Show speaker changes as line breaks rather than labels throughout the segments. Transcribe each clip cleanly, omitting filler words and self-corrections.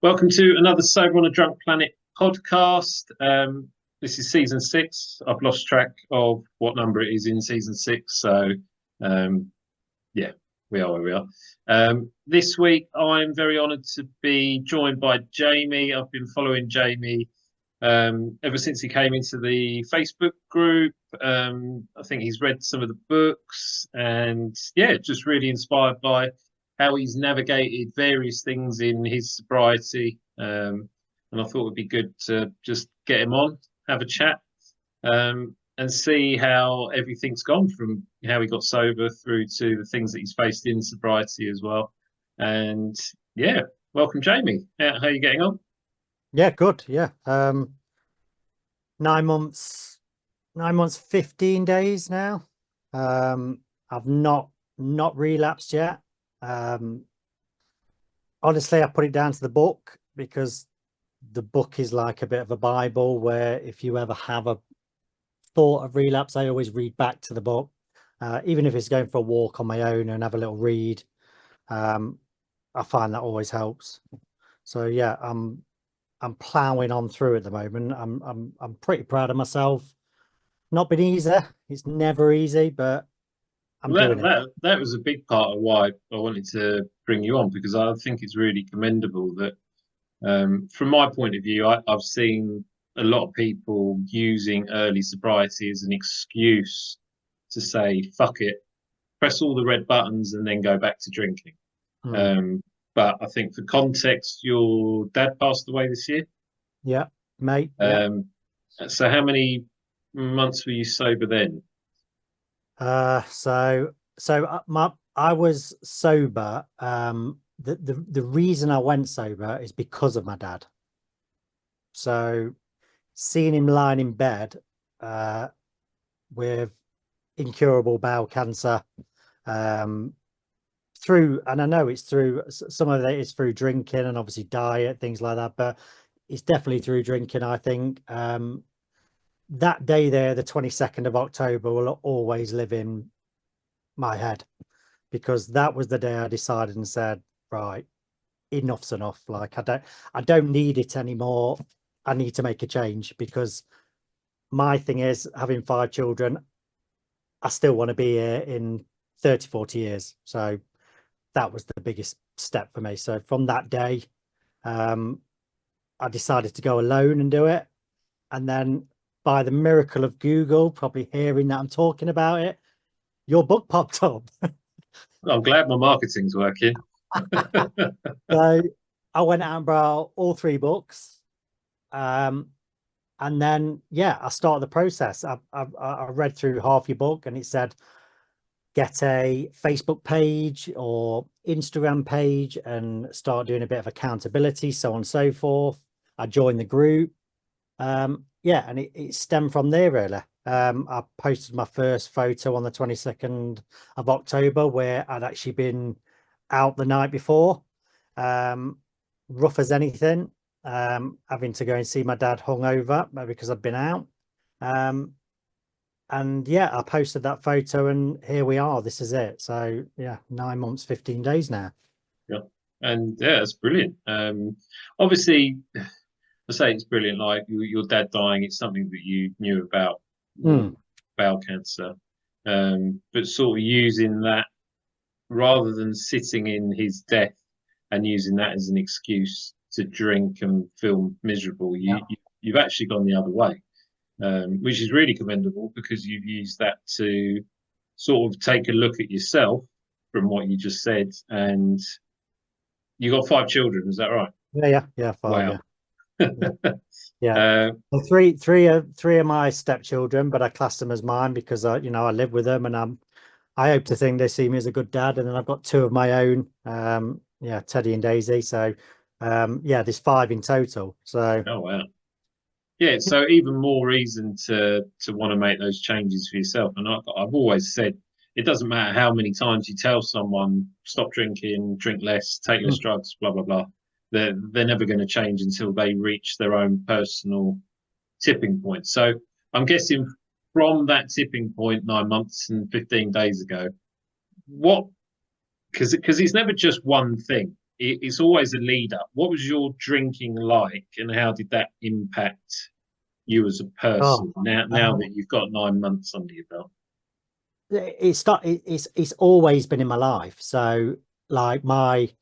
Welcome to another Sober on a Drunk Planet podcast. This is season 6. I've lost track of what number it is in season 6. So, yeah, we are where we are. This week, I'm very honoured to be joined by Jamie. I've been following Jamie ever since he came into the Facebook group. I think he's read some of the books and, yeah, just really inspired by how he's navigated various things in his sobriety. And I thought it would be good to just get him on, have a chat, and see how everything's gone from how he got sober through to the things that he's faced in sobriety as well. And yeah, welcome, Jamie. How are you getting on?
Yeah, good. Yeah. 9 months, 9 months, 15 days now. I've not relapsed yet. Honestly, I put it down to the book because the book is like a bit of a Bible where if you ever have a thought of relapse, I always read back to the book. Even if it's going for a walk on my own and have a little read. I find that always helps. So yeah, I'm plowing on through at the moment. I'm pretty proud of myself. Not been easy. It's never easy, but I'm
Well,
doing it.
that was a big part of why I wanted to bring you on, because I think it's really commendable that, from my point of view, I've seen a lot of people using early sobriety as an excuse to say, fuck it, press all the red buttons and then go back to drinking.
Hmm.
But I think for context, your dad passed away this year.
Yeah, mate. Yeah.
Um, so how many months were you sober then?
I was sober. The reason I went sober is because of my dad. So seeing him lying in bed, uh, with incurable bowel cancer, um, and I know it's through some of it is through drinking and obviously diet, things like that, but it's definitely through drinking. I think that day there, the 22nd of October, will always live in my head because that was the day I decided and said, right, enough's enough. Like I don't need it anymore. I need to make a change because my thing is having 5 children. I still want to be here in 30, 40 years. So that was the biggest step for me. So from that day, um, I decided to go alone and do it. And then by the miracle of Google, probably hearing that I'm talking about it, your book popped up.
I'm glad my marketing's working.
So I went out and bought all 3 books. Um, and then, yeah, I started the process. I read through half your book and it said, get a Facebook page or Instagram page and start doing a bit of accountability, so on and so forth. I joined the group. Yeah, and it stemmed from there really. I posted my first photo on the 22nd of October where I'd actually been out the night before, rough as anything, having to go and see my dad hungover because I'd been out. And yeah, I posted that photo and here we are. This is it. So yeah, 9 months, 15 days now.
Yeah, and yeah, it's brilliant. Obviously, I say it's brilliant. Like your dad dying, it's something that you knew about,
Mm.
bowel cancer, but sort of using that rather than sitting in his death and using that as an excuse to drink and feel miserable, you've actually gone the other way, which is really commendable because you've used that to sort of take a look at yourself from what you just said, and you got 5 children, is that right?
Yeah, 5,
Wow.
yeah. Yeah. Yeah.
uh,
Well, three are my stepchildren, but I class them as mine because I live with them and I hope to think they see me as a good dad. And then I've got 2 of my own, yeah, Teddy and Daisy. So yeah, there's 5 in total. So
oh wow. Yeah, so even more reason to want to make those changes for yourself. And I've always said it doesn't matter how many times you tell someone stop drinking, drink less, take less drugs, blah blah blah. They're never going to change until they reach their own personal tipping point. So I'm guessing from that tipping point 9 months and 15 days ago, what, because it's never just one thing. it's always a lead up. What was your drinking like, and how did that impact you as a
Oh,
person? Now
um,
that you've got 9 months under your belt.
it's always been in my life. So like my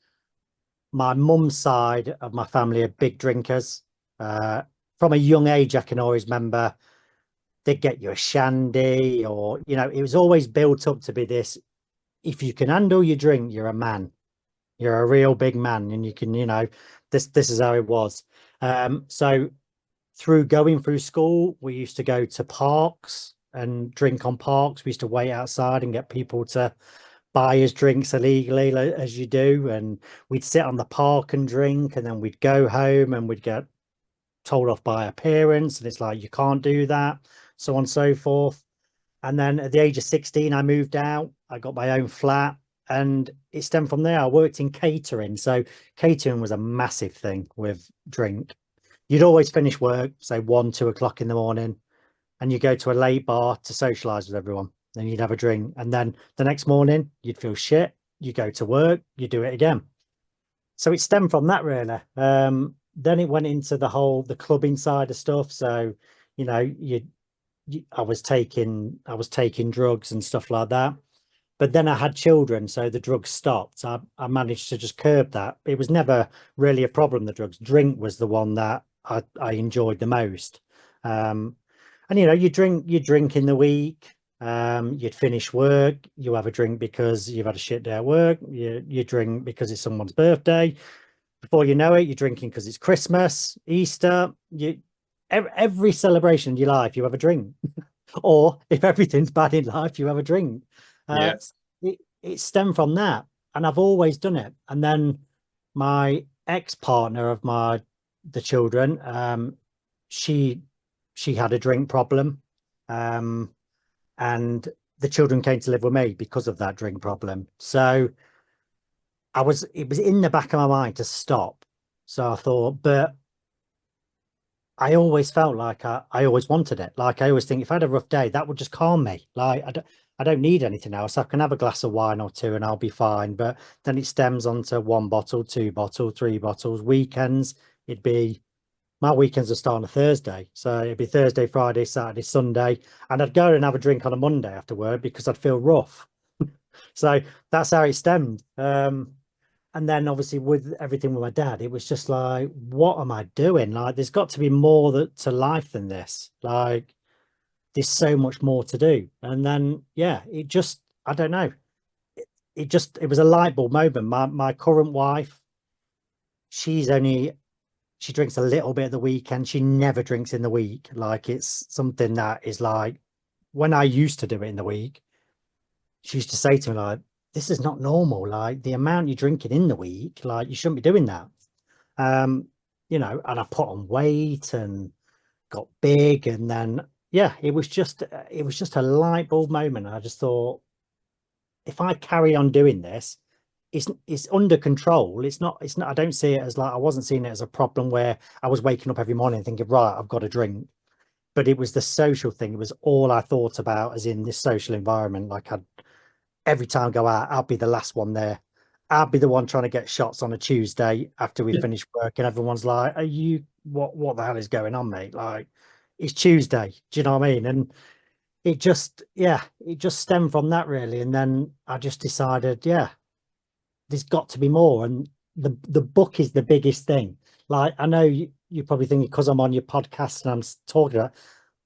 mum's side of my family are big drinkers. Uh, from a young age, I can always remember they'd get you a shandy, or it was always built up to be this. If you can handle your drink, you're a man. You're a real big man, and you can, this is how it was. So through going through school, we used to go to parks and drink on parks. We used to wait outside and get people to buy us drinks illegally, as you do, and we'd sit on the park and drink, and then we'd go home and we'd get told off by our parents, and it's like, you can't do that, so on and so forth. And then at the age of 16, I moved out. I got my own flat, and it stemmed from there. I worked in catering. So catering was a massive thing with drink. You'd always finish work, say 1, 2 o'clock in the morning, and you go to a late bar to socialize with everyone. Then you'd have a drink. And then the next morning, you'd feel shit. You go to work, you do it again. So it stemmed from that, really. Then it went into the clubbing side of stuff. So, you know, I was taking drugs and stuff like that. But then I had children, so the drugs stopped. I managed to just curb that. It was never really a problem, the drugs. Drink was the one that I enjoyed the most. And you drink in the week. You'd finish work, you have a drink because you've had a shit day at work. You drink because it's someone's birthday. Before you know it, you're drinking because it's Christmas, Easter. Every celebration in your life, you have a drink. Or if everything's bad in life, you have a drink.
Yeah,
It stemmed from that, and I've always done it. And then my ex-partner of the children, she she had a drink problem, um, and the children came to live with me because of that drink problem. So it was in the back of my mind to stop. So I thought, but I always felt like I always wanted it. Like I always think if I had a rough day, that would just calm me. Like I don't need anything else. I can have a glass of wine or two and I'll be fine. But then it stems onto 1 bottle, 2 bottle, 3 bottles. Weekends, it'd be my weekends are starting on a Thursday. So it'd be Thursday, Friday, Saturday, Sunday. And I'd go and have a drink on a Monday after work because I'd feel rough. So that's how it stemmed. And then obviously with everything with my dad, it was just like, what am I doing? Like, there's got to be more to life than this. Like, there's so much more to do. And then, yeah, I don't know. It was a light bulb moment. My current wife, she's only, she drinks a little bit at the weekend. She never drinks in the week. Like, it's something that is like, when I used to do it in the week, she used to say to me, like, this is not normal. Like, the amount you're drinking in the week, like, you shouldn't be doing that. um and I put on weight and got big, and then yeah, it was just a light bulb moment. I just thought, if I carry on doing this, it's under control. It's not I don't see it as, like, I wasn't seeing it as a problem where I was waking up every morning thinking, right, I've got a drink. But it was the social thing. It was all I thought about, as in this social environment. Like, every time I go out, I'll be the last one there. I'll be the one trying to get shots on a Tuesday after we finish work, and everyone's like, "Are you what the hell is going on, mate? Like, it's Tuesday." Do you know what I mean? And it just stemmed from that, really. And then I just decided, yeah, there's got to be more. And the book is the biggest thing. Like, I know you probably think because I'm on your podcast and I'm talking about,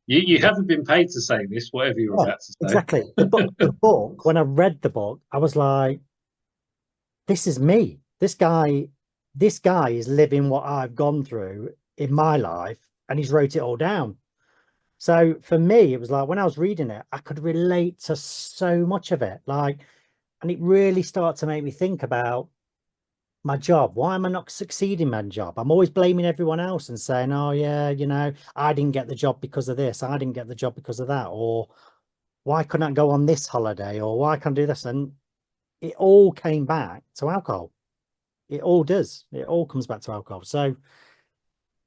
you haven't been paid to say this, whatever you're
yeah,
about to say.
exactly. The book, when I read the book, I was like, this is me. This guy is living what I've gone through in my life, and he's wrote it all down. So for me, it was like, when I was reading it, I could relate to so much of it. Like, and it really started to make me think about my job. Why am I not succeeding in my job? I'm always blaming everyone else and saying, oh yeah, I didn't get the job because of this. I didn't get the job because of that. Or why couldn't I go on this holiday? Or why can't I do this? And it all came back to alcohol. It all does. It all comes back to alcohol. So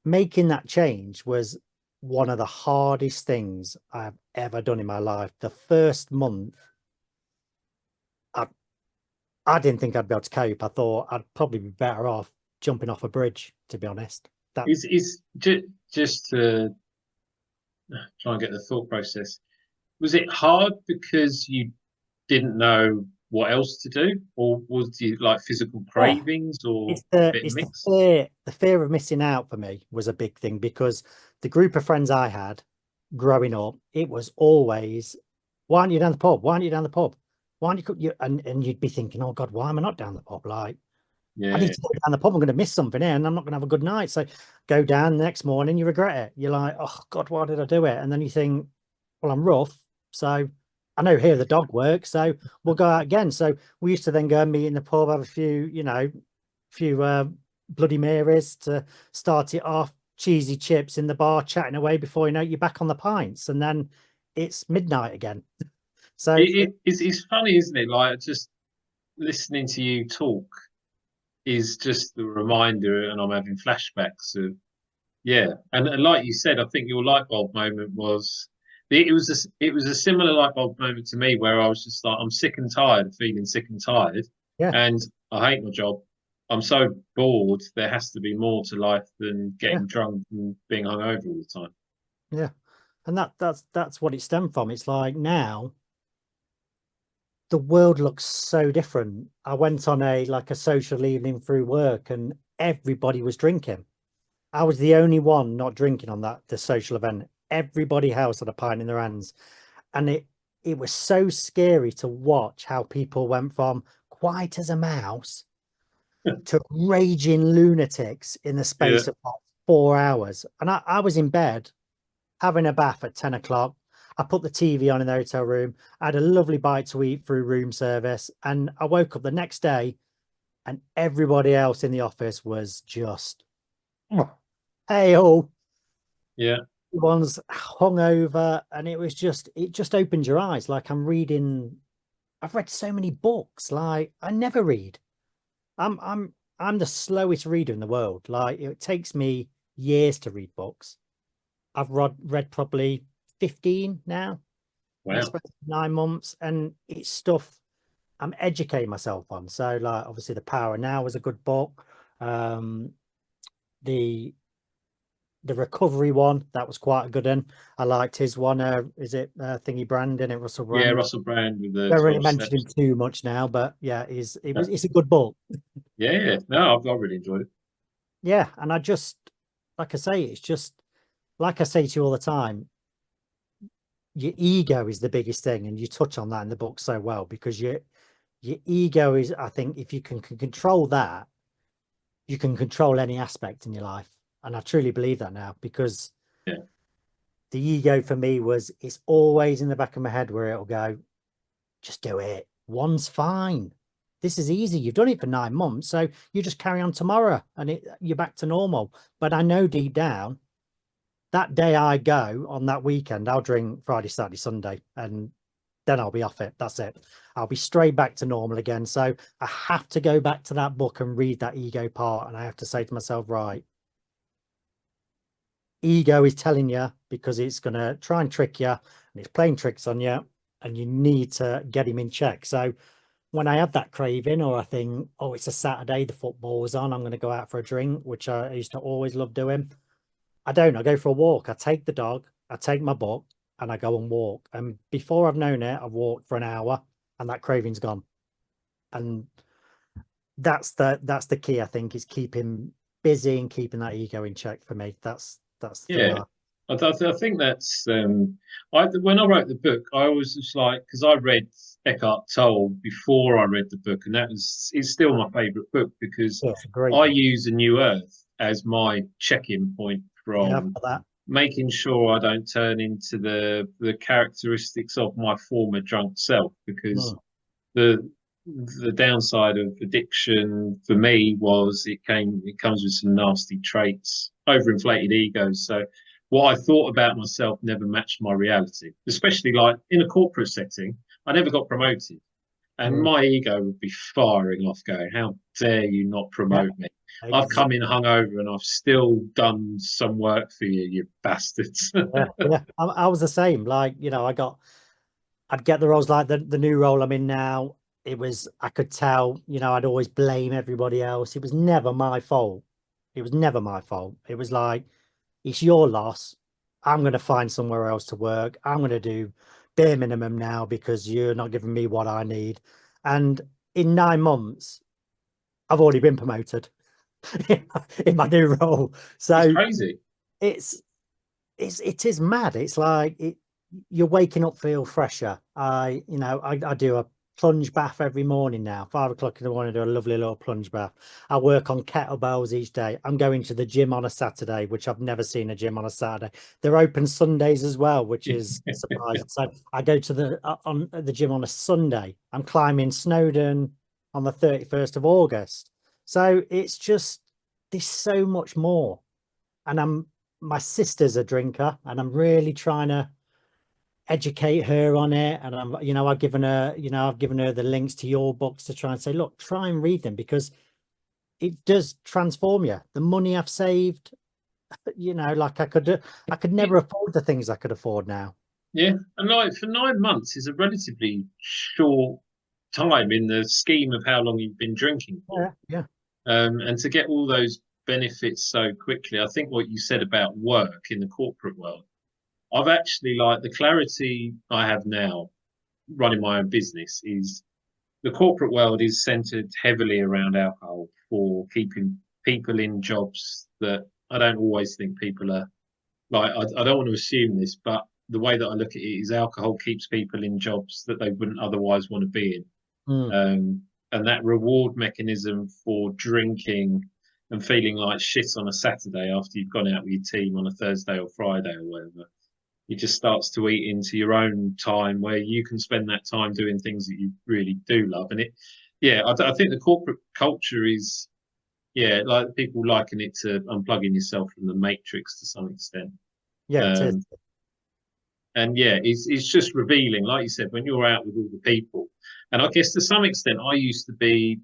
making that change was one of the hardest things I've ever done in my life. The first month, I, I didn't think I'd be able to cope. I thought I'd probably be better off jumping off a bridge, to be honest. That
Is just to try and get the thought process. Was it hard because you didn't know what else to do, or was it like physical
Yeah,
cravings, or
it's
a
the
bit of
it's
mix?
the fear of missing out for me was a big thing because the group of friends I had growing up, it was always, why aren't you down the pub? Why aren't you down the pub? Why aren't you, and you'd be thinking, oh God, why am I not down the pub? Like, I need
Yeah,
to go down the pub. I'm going to miss something here and I'm not going to have a good night. So go down the next morning, you regret it. You're like, oh God, why did I do it? And then you think, well, I'm rough. So I know here the dog works. So we'll go out again. So we used to then go and meet in the pub, have a few, few Bloody Marys to start it off, cheesy chips in the bar, chatting away before you know it, you're back on the pints. And then it's midnight again. So
it's funny, isn't it? Like just listening to you talk is just the reminder, and I'm having flashbacks of yeah, and like you said, I think your light bulb moment was it was a similar light bulb moment to me where I was just like I'm sick and tired of feeling sick and tired,
yeah,
and I hate my job. I'm so bored. There has to be more to life than
yeah,
getting drunk and being hungover all the time.
yeah. And that's what it stemmed from. It's like now the world looks so different. I went on a social evening through work and everybody was drinking. I was the only one not drinking on the social event. Everybody else had a pint in their hands. And it was so scary to watch how people went from quiet as a mouse to raging lunatics in the
Yeah,
space of like 4 hours. And I was in bed having a bath at 10 o'clock. I put the TV on in the hotel room. I had a lovely bite to eat through room service. And I woke up the next day and everybody else in the office was just, hey, oh,
yeah,
everyone's hungover. And it just opened your eyes. Like I've read so many books. Like I never read. I'm the slowest reader in the world. Like it takes me years to read books. I've read probably 15 now in the
wow,
space of 9 months, and it's stuff I'm educating myself on. So, like, obviously, The Power Now is a good book. Um, the the Recovery one, that was quite a good one. I liked his one. Is it Thingy Brand in it, Russell
yeah.
Brand?
Russell Brand with the
Don't really
12
mention him
steps.
too much now, but yeah, it's a good book.
Yeah, yeah. No, I've really enjoyed it.
Yeah, and I just like I say, it's just like I say to you all the time, your ego is the biggest thing, and you touch on that in the book so well because your ego is, I think, if you can control that, you can control any aspect in your life. And I truly believe that now because
Yeah,
the ego for me was it's always in the back of my head where it'll go, just do it. One's fine. This is easy. You've done it for 9 months, so you just carry on tomorrow and you're back to normal. But I know deep down that day I go on that weekend, I'll drink Friday, Saturday, Sunday, and then I'll be off it. That's it. I'll be straight back to normal again. So I have to go back to that book and read that ego part. And I have to say to myself, right, ego is telling you because it's going to try and trick you and it's playing tricks on you and you need to get him in check. So when I have that craving or I think, oh, it's a Saturday, the football was on, I'm going to go out for a drink, which I used to always love doing. I don't. I go for a walk. I take the dog, I take my book, and I go and walk. And before I've known it, I've walked for an hour, and that craving's gone. And that's the key. I think is keeping busy and keeping that ego in check for me. That's the thing.
yeah. I think that's when I wrote the book, I was just like because I read Eckhart Tolle before I read the book, and it's still my favorite book because
Yeah, it's a great
I
book.
use A New Earth as my check-in point
Yeah, I've
from
got that.
making sure I don't turn into the characteristics of my former drunk self because
Mm,
the the downside of addiction for me was it comes with some nasty traits, overinflated egos. So what I thought about myself never matched my reality, especially like in a corporate setting. I never got promoted. And
mm.
my ego would be firing off, going, "How dare you not
Yeah,
promote me? I've come in
exactly.
hungover and I've still done some work for you, you bastards."
Yeah, yeah. I was the same. Like, I'd get the roles like the new role I'm in now. I could tell, I'd always blame everybody else. It was never my fault. It was never my fault. It was like, it's your loss. I'm going to find somewhere else to work. I'm going to do bare minimum now because you're not giving me what I need. And in 9 months, I've already been promoted in my new role.
It's
So
crazy.
it's it is mad. It's like you're waking up feel fresher. I do a plunge bath every morning now. 5 o'clock in the morning, I do a lovely little plunge bath. I work on kettlebells each day. I'm going to the gym on a Saturday, which I've never seen a gym on a Saturday. They're open Sundays as well, which is surprising. So I go to the gym on a Sunday. I'm climbing Snowdon on the 31st of August. So it's just there's so much more. And my sister's a drinker, and I'm really trying to educate her on it. And I've given her the links to your books to try and say, look, try and read them because it does transform you. The money I've saved, like I could never afford the things I could afford now.
Yeah, and like for 9 months is a relatively short time in the scheme of how long you've been drinking for.
Yeah, yeah,
And to get all those benefits so quickly, I think what you said about work in the corporate world, I've actually like the clarity I have now running my own business is the corporate world is centered heavily around alcohol for keeping people in jobs that I don't always think people are like, I don't want to assume this, but the way that I look at it is alcohol keeps people in jobs that they wouldn't otherwise want to be in.
mm,
And that reward mechanism for drinking and feeling like shit on a Saturday after you've gone out with your team on a Thursday or Friday or whatever, it just starts to eat into your own time where you can spend that time doing things that you really do love. And I think the corporate culture is, like people liken it to unplugging yourself from the matrix to some extent.
yeah. It is.
Um, and it's just revealing, like you said, when you're out with all the people. And I guess to some extent, I used to be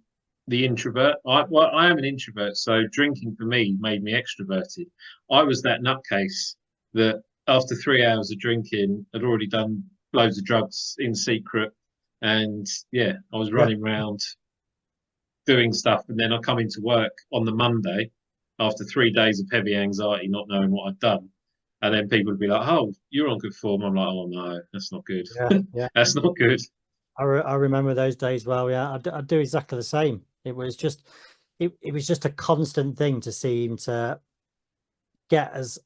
the introvert. I am an introvert, so drinking for me made me extroverted. I was that nutcase that after 3 hours of drinking, had already done loads of drugs in secret, and I was
Yeah,
running around doing stuff. And then I come into work on the Monday after 3 days of heavy anxiety, not knowing what I'd done. And then people would be like, "Oh, you're on good form." I'm like, "Oh no, that's not good.
yeah, yeah.
That's not good."
I remember those days well. Yeah, I do exactly the same. It was just a constant thing to seem to get as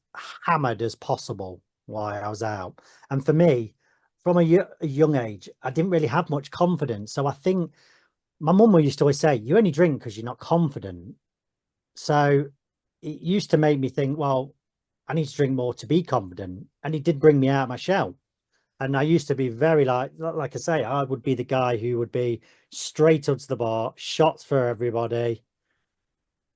hammered as possible while I was out. And for me, from a young age, I didn't really have much confidence. So I think my mum used to always say, "You only drink because you're not confident." So it used to make me think, well, I need to drink more to be confident. And it did bring me out of my shell. And I used to be very like I say, I would be the guy who would be straight up to the bar, shots for everybody.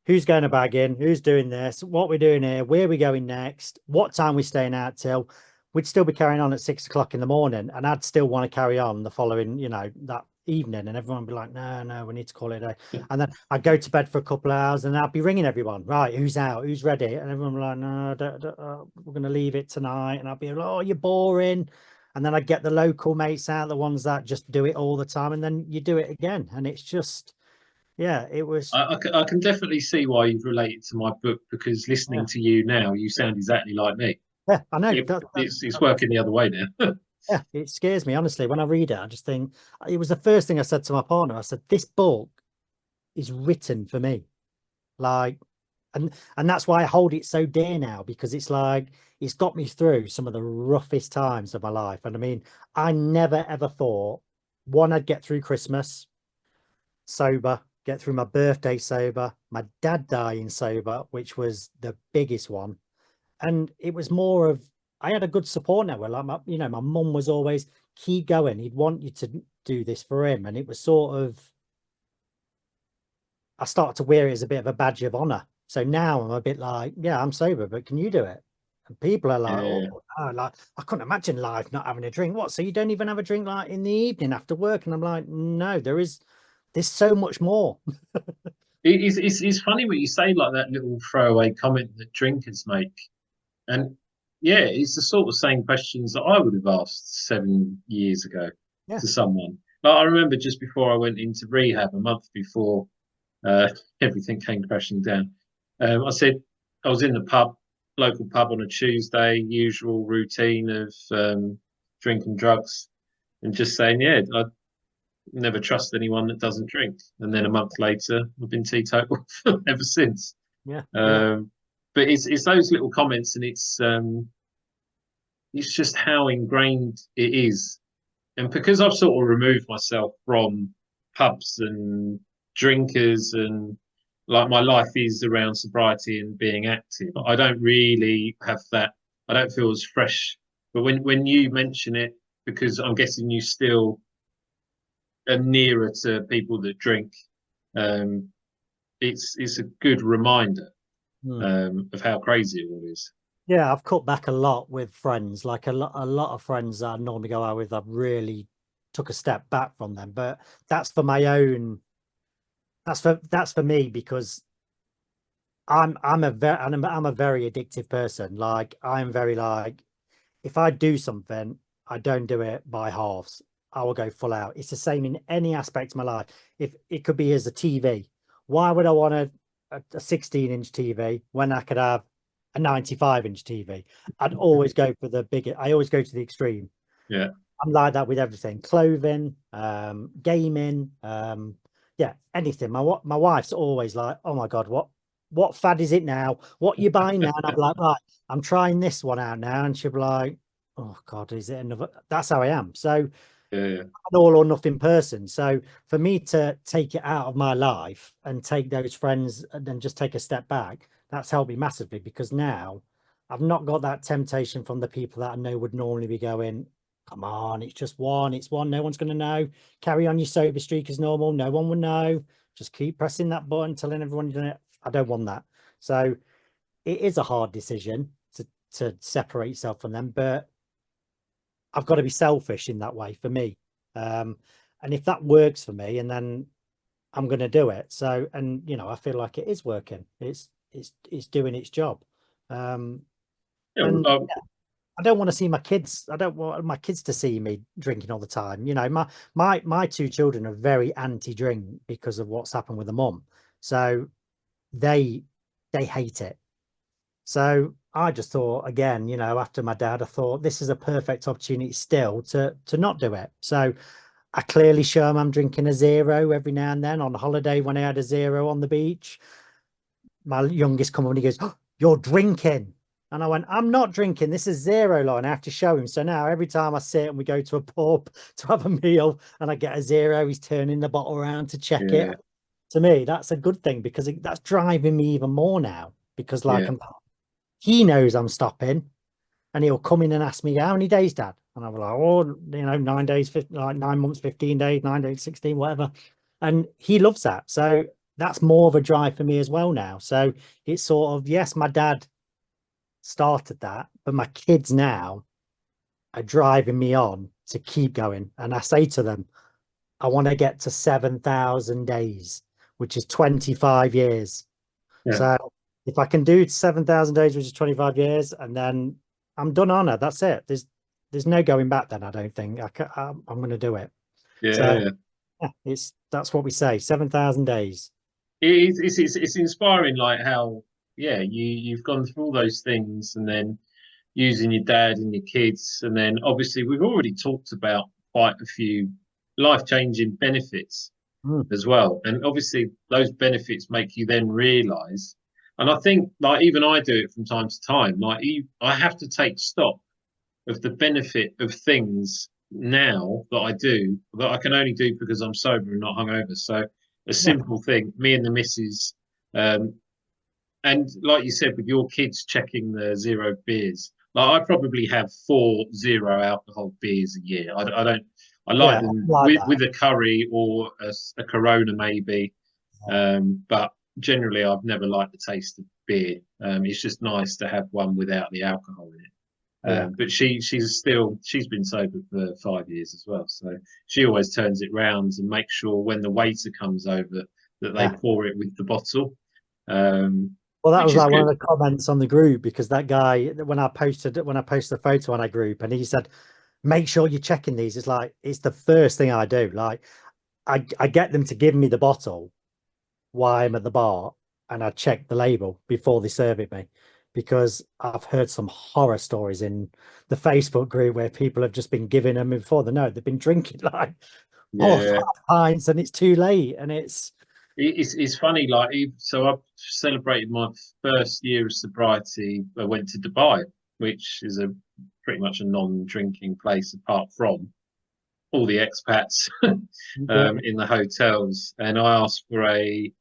Who's going to bag in? Who's doing this? What we're doing here? Where are we going next? What time we staying out till? We'd still be carrying on at 6 o'clock in the morning, and I'd still want to carry on the following, that evening. And everyone would be like, "No, no, we need to call it a day." And then I'd go to bed for a couple of hours, and I'd be ringing everyone, "Right, who's out? Who's ready?" And everyone would be like, "No, we're going to leave it tonight." And I'd be like, "Oh, you're boring." And then I'd get the local mates out, the ones that just do it all the time, and then you do it again, and it's just, yeah, it was.
I can definitely see why you've related to my book because listening
Yeah.
to you now, you sound exactly like me.
Yeah, I know.
It's working the other way now.
Yeah, it scares me, honestly. When I read it, I just think it was the first thing I said to my partner. I said, "This book is written for me." Like, and that's why I hold it so dear now, because it's like it's got me through some of the roughest times of my life. And I mean, I never ever thought one, I'd get through Christmas sober, get through my birthday sober, my dad dying sober, which was the biggest one. And it was more of I had a good support network. Like my mum was always keep going. He'd want you to do this for him, and it was sort of I started to wear it as a bit of a badge of honor. So now I'm a bit like, yeah, I'm sober, but can you do it? And people are like,
Yeah.
like I couldn't imagine life not having a drink. What? So you don't even have a drink like in the evening after work? And I'm like, no, there's so much more.
It's funny what you say, like that little throwaway comment that drinkers make. And it's the sort of same questions that I would have asked 7 years ago
Yeah,
to someone. Like, I remember just before I went into rehab, a month before uh, everything came crashing down. I said I was in the pub, local pub on a Tuesday, usual routine of drinking drugs, and just saying, yeah, I never trust anyone that doesn't drink. And then a month later, I've been teetotal ever since.
Yeah, yeah.
Um, but it's those little comments, and it's just how ingrained it is. And because I've sort of removed myself from pubs and drinkers, and like my life is around sobriety and being active, I don't really have that. I don't feel as fresh. But when you mention it, because I'm guessing you still are nearer to people that drink, um, it's a good reminder
Hmm.
of how crazy it all is.
Yeah, I've cut back a lot with friends. Like a lot of friends that I normally go out with, I've really took a step back from them. But that's for my own. That's for me because I'm a very addictive person. Like I'm very like if I do something, I don't do it by halves. I will go full out. It's the same in any aspect of my life. If it could be as a TV, why would I want a 16-inch TV when I could have a 95-inch TV? I'd always go for the bigger. I always go to the extreme.
Yeah,
I'm like that with everything, clothing, gaming, yeah, anything. My wife's always like, "Oh my God, what fad is it now? What you buying now?" And I'm like, "Right, I'm trying this one out now," and she'll be like, "Oh God, is it another?" That's how I am. So I'm
yeah, yeah,
an all or nothing person. So for me to take it out of my life and take those friends and then just take a step back, that's helped me massively because now I've not got that temptation from the people that I know would normally be going, "Come on, it's just one, it's one, no one's going to know. Carry on your sober streak as normal, no one will know. Just keep pressing that button, telling everyone you're doing it." I don't want that. So it is a hard decision to separate yourself from them, but I've got to be selfish in that way for me. Um, and if that works for me, and then I'm going to do it. So, and I feel like it is working. It's doing its job. Um,
yeah.
and I don't want to see my kids. I don't want my kids to see me drinking all the time. My two children are very anti-drink because of what's happened with the mum. So they they hate it. So I just thought again, after my dad, I thought this is a perfect opportunity still to not do it. So I clearly show him I'm drinking a zero every now and then on holiday when I had a zero on the beach. My youngest come up and he goes, "Oh, you're drinking." And I went, "I'm not drinking. This is zero line. I have to show him." So now every time I sit and we go to a pub to have a meal and I get a zero, he's turning the bottle around to check it.
Yeah,
To me, that's a good thing because that's driving me even more now because
yeah,
he knows I'm stopping and he'll come in and ask me, "How many days, Dad?" And I'll be like, "Oh, 9 days, 15, like 9 months, 15 days, 9 days, 16, whatever." And he loves that. So that's more of a drive for me as well now. So it's sort of, yes, my dad started that, but my kids now are driving me on to keep going. And I say to them, I want to get to 7,000 days, which is 25 years.
yeah,
So if I can do 7,000 days, which is 25 years, and then I'm done on it. That's it. There's no going back then, I don't think. I'm going to do it. So
yeah.
yeah, that's what we say, 7,000 days.
It's inspiring, like how yeah you've gone through all those things, and then using your dad and your kids, and then obviously we've already talked about quite a few life-changing benefits
Mm,
as well, and obviously those benefits make you then realize, and I think like even I do it from time to time, like I have to take stock of the benefit of things now that I do that I can only do because I'm sober and not hungover. So a
yeah,
simple thing, me and the missus, um, and like you said, with your kids checking the zero beers, like I probably have 4 zero alcohol beers a year. I don't. I like
yeah,
them
like that.
with a curry or a Corona maybe, but generally I've never liked the taste of beer. It's just nice to have one without the alcohol in it.
Yeah,
But she's been sober for 5 years as well. So she always turns it round and makes sure when the waiter comes over that they
yeah.
pour it with the bottle, um,
Well, that
which
was
is
like one of
good.
the comments on the group because that guy, when I posted the photo on our group, and he said, make sure you're checking these. It's like, it's the first thing I do. Like, I get them to give me the bottle while I'm at the bar, and I check the label before they serve it me, because I've heard some horror stories in the Facebook group where people have just been giving them before they know it, they've been drinking like 4 or 5
Yeah,
pints and it's too late. And it's
it's funny. Like, so I celebrated my first year of sobriety. I went to Dubai, which is a pretty much a non-drinking place apart from all the expats
yeah,
in the hotels. And I asked for a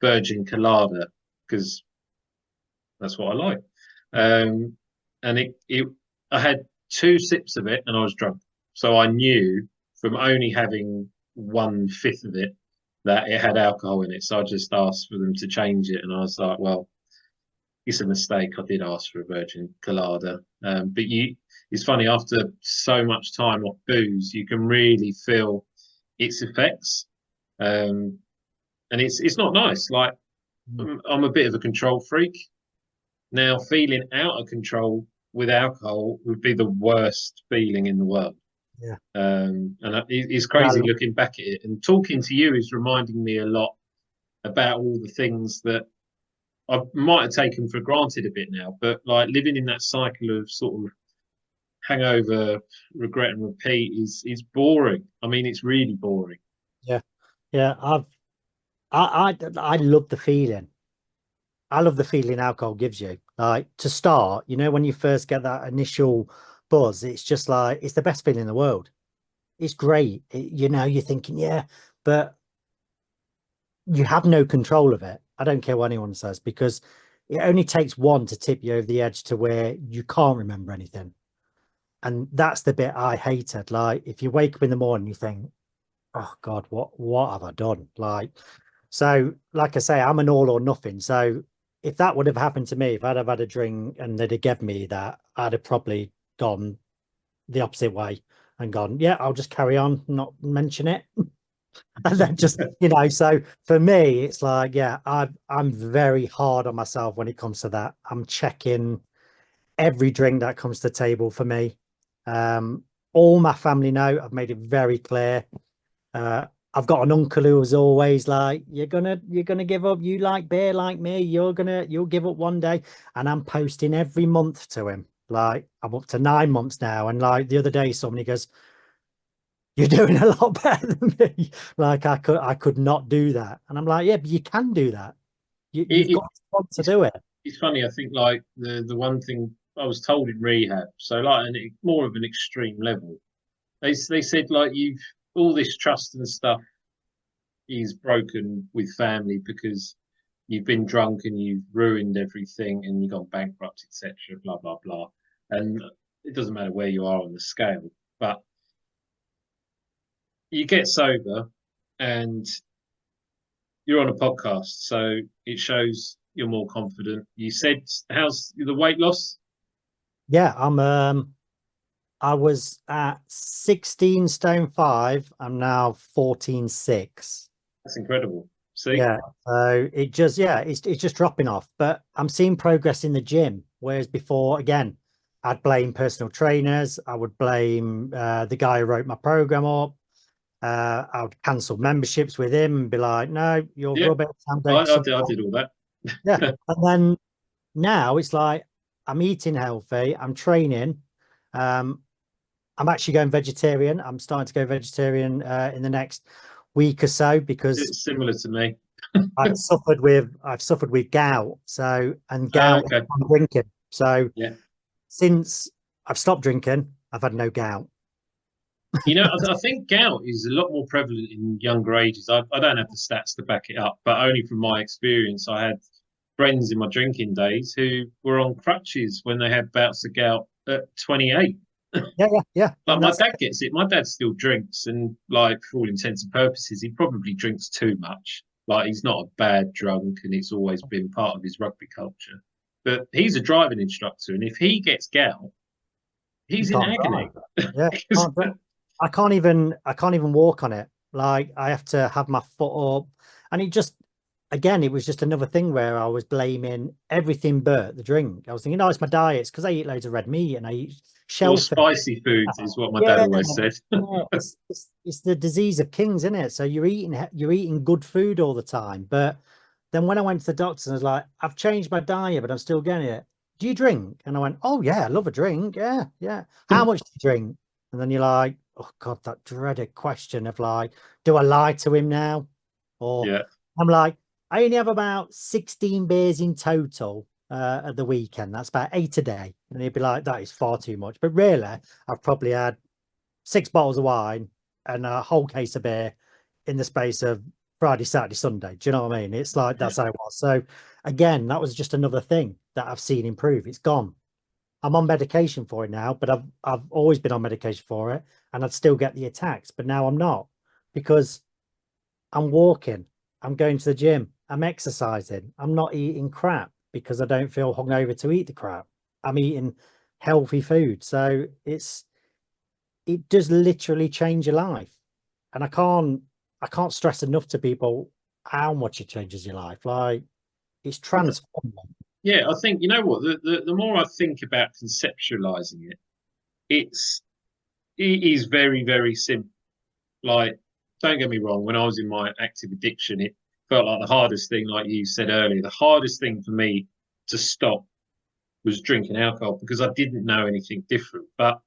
virgin colada because that's what I like. Um, and I had 2 sips of it and I was drunk. So I knew from only having 1/5 of it that it had alcohol in it. So I just asked for them to change it. And I was like, well, it's a mistake. I did ask for a virgin colada. But it's funny, after so much time off booze, you can really feel its effects. Um, and it's not nice. Like, I'm a bit of a control freak. Now, feeling out of control with alcohol would be the worst feeling in the world.
yeah,
And it's
yeah,
crazy looking back at it. And talking to you is reminding me a lot about all the things that I might have taken for granted a bit now. But like living in that cycle of sort of hangover, regret, and repeat is boring. I mean, it's really boring.
yeah, yeah. I love the feeling. I love the feeling alcohol gives you. Like, to start, when you first get that initial buzz, it's just like, it's the best feeling in the world. It's great. You're thinking, yeah, but you have no control of it. I don't care what anyone says, because it only takes one to tip you over the edge to where you can't remember anything. And that's the bit I hated. Like, if you wake up in the morning, you think, oh God, what have I done? Like, so like I say, I'm an all or nothing. So if that would have happened to me, if I'd have had a drink and they'd have given me that, I'd have probably gone the opposite way and gone, yeah, I'll just carry on, not mention it. And then just, so for me, it's like, yeah, I'm very hard on myself when it comes to that. I'm checking every drink that comes to the table for me. Um, all my family know, I've made it very clear. Uh, I've got an uncle who was always like, you're gonna give up. You like beer like me. You'll give up one day. And I'm posting every month to him. Like, I'm up to 9 months now. And like the other day, somebody goes, you're doing a lot better than me. Like, I could not do that. And I'm like, yeah, but you can do that. You've
It, it,
got to want to
it's
do it.
it's funny. I think like the one thing I was told in rehab, so like more of an extreme level. They said like you've all this trust and stuff is broken with family because you've been drunk and you've ruined everything and you've gone bankrupt, etc. Blah blah blah. And it doesn't matter where you are on the scale, but you get sober and you're on a podcast, so it shows you're more confident. You said, how's the weight loss?
Yeah, I was at 16 stone 5. I'm now 14.6.
That's incredible. See,
Yeah. So it's just dropping off. But I'm seeing progress in the gym. Whereas before, again, I'd blame personal trainers. I would blame the guy who wrote my program up. I would cancel memberships with him and be like, no, you're
yeah,
rubbish. I'm
I,
going to
I
some.
did, I did all that.
Yeah. And then now it's like, I'm eating healthy, I'm training. Um, I'm actually going vegetarian. I'm starting to go vegetarian in the next week or so, because
It's similar to me.
I've suffered with gout. So, and gout
Okay,
from drinking. So
yeah.
since I've stopped drinking, I've had no gout.
I think gout is a lot more prevalent in younger ages. I don't have the stats to back it up, but only from my experience, I had friends in my drinking days who were on crutches when they had bouts of gout at 28.
Yeah, yeah, yeah.
Like
And
my
that's
dad gets it. My dad still drinks, and like for all intents and purposes, he probably drinks too much. Like he's not a bad drunk, and it's always been part of his rugby culture. But he's a driving instructor, and if he gets gout,
you
he's in
can't
agony.
drive. Yeah, I can't even walk on it. Like, I have to have my foot up, and it just again, it was just another thing where I was blaming everything but the drink. I was thinking, oh, it's my diet. It's because I eat loads of red meat and I eat
Or
shellfish.
spicy foods is what my dad
Yeah,
always said.
yeah, it's the disease of kings, isn't it? So you're eating good food all the time. But then when I went to the doctor and I was like, I've changed my diet, but I'm still getting it. Do you drink? And I went, oh yeah, I love a drink. Yeah, yeah. How much do you drink? And then you're like, oh God, that dreaded question of like, do I lie to him now? Or
Yeah.
I'm like, I only have about 16 beers in total at the weekend. That's about 8 a day. And he'd be like, that is far too much. But really, I've probably had 6 bottles of wine and a whole case of beer in the space of Friday, Saturday, Sunday. Do you know what I mean? It's like
Yeah.
that's how it was. So again, that was just another thing that I've seen improve. It's gone. I'm on medication for it now, but I've always been on medication for it, and I'd still get the attacks, but now I'm not because I'm walking, I'm going to the gym, I'm exercising, I'm not eating crap because I don't feel hungover to eat the crap. I'm eating healthy food. So it does literally change your life. And I can't stress enough to people how much it changes your life. Like it's transforming.
Yeah, I think you know what the more I think about conceptualizing it, it is very, very simple. Like, don't get me wrong, when I was in my active addiction, it felt like the hardest thing, like you said earlier, the hardest thing for me to stop was drinking alcohol because I didn't know anything different. But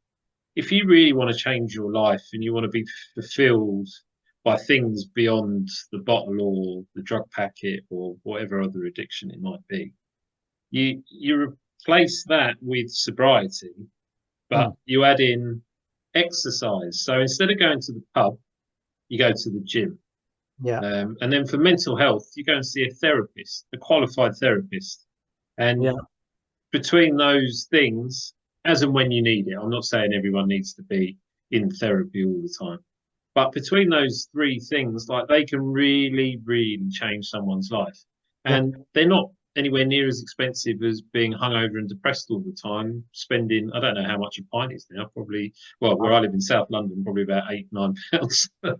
if you really want to change your life and you want to be fulfilled by things beyond the bottle or the drug packet or whatever other addiction it might be, you replace that with sobriety, but
Mm,
you add in exercise. So instead of going to the pub, you go to the gym.
yeah,
And then for mental health, you go and see a therapist, a qualified therapist.
yeah,
And between those things, as and when you need it, I'm not saying everyone needs to be in therapy all the time, but between those three things, like they can really, really change someone's life.
yeah.
And they're not anywhere near as expensive as being hungover and depressed all the time, spending, I don't know how much a pint is now, probably, well, where I live in South London, probably about £8, £9.
Yeah,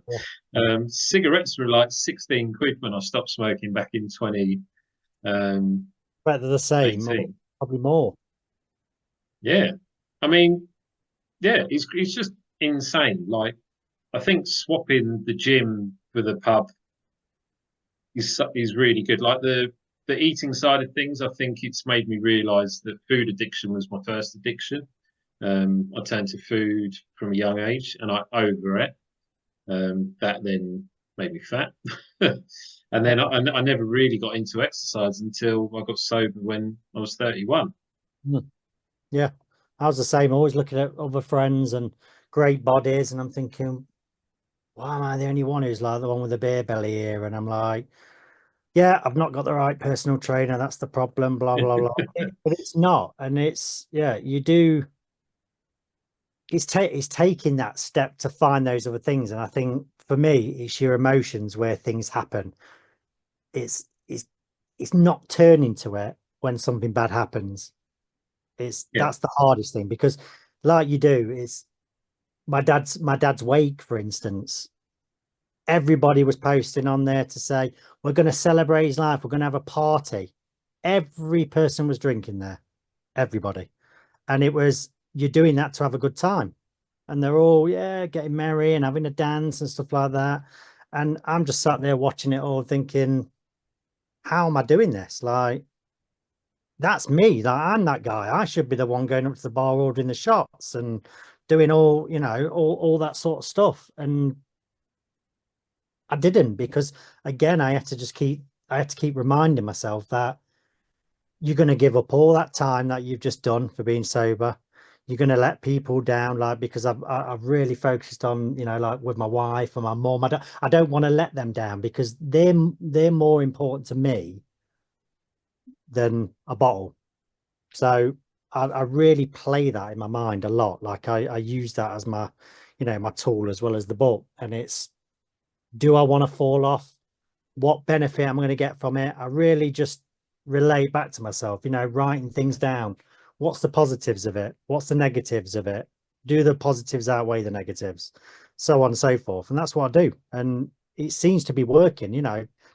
yeah.
Cigarettes were like 16 quid when I stopped smoking back in 2018.
But they're the same, or probably more.
Yeah. I mean, yeah, it's just insane. Like, I think swapping the gym for the pub is really good. Like the eating side of things, I think it's made me realise that food addiction was my first addiction. I turned to food from a young age, and I overate. That then made me fat, and then I never really got into exercise until I got sober when I was 31.
Mm, yeah, I was the same. Always looking at other friends and great bodies, and I'm thinking, why am I the only one who's like the one with the beer belly here? And I'm like, yeah, I've not got the right personal trainer. That's the problem. Blah blah blah. But it's not, and it's yeah, you do. It's taking that step to find those other things, and I think for me, it's your emotions where things happen. It's it's it's not turning to it when something bad happens. It's
Yeah,
that's the hardest thing because, like you do, it's my dad's wake, for instance. Everybody was posting on there to say we're going to celebrate his life. We're going to have a party. Every person was drinking there. Everybody, and it was you're doing that to have a good time, and they're all yeah getting merry and having a dance and stuff like that. And I'm just sat there watching it all, thinking, how am I doing this? Like that's me. Like I'm that guy. I should be the one going up to the bar ordering the shots and doing all, all that sort of stuff. And I didn't because again, I had to keep reminding myself that you're going to give up all that time that you've just done for being sober. You're going to let people down, like because I've really focused on, like with my wife and my mom. I don't want to let them down because they're more important to me than a bottle. So I really play that in my mind a lot. Like I use that as my, my tool as well as the book. And it's, do I want to fall off? What benefit am I going to get from it? I really just relate back to myself, writing things down. What's the positives of it? What's the negatives of it? Do the positives outweigh the negatives? So on and so forth. And that's what I do. And it seems to be working,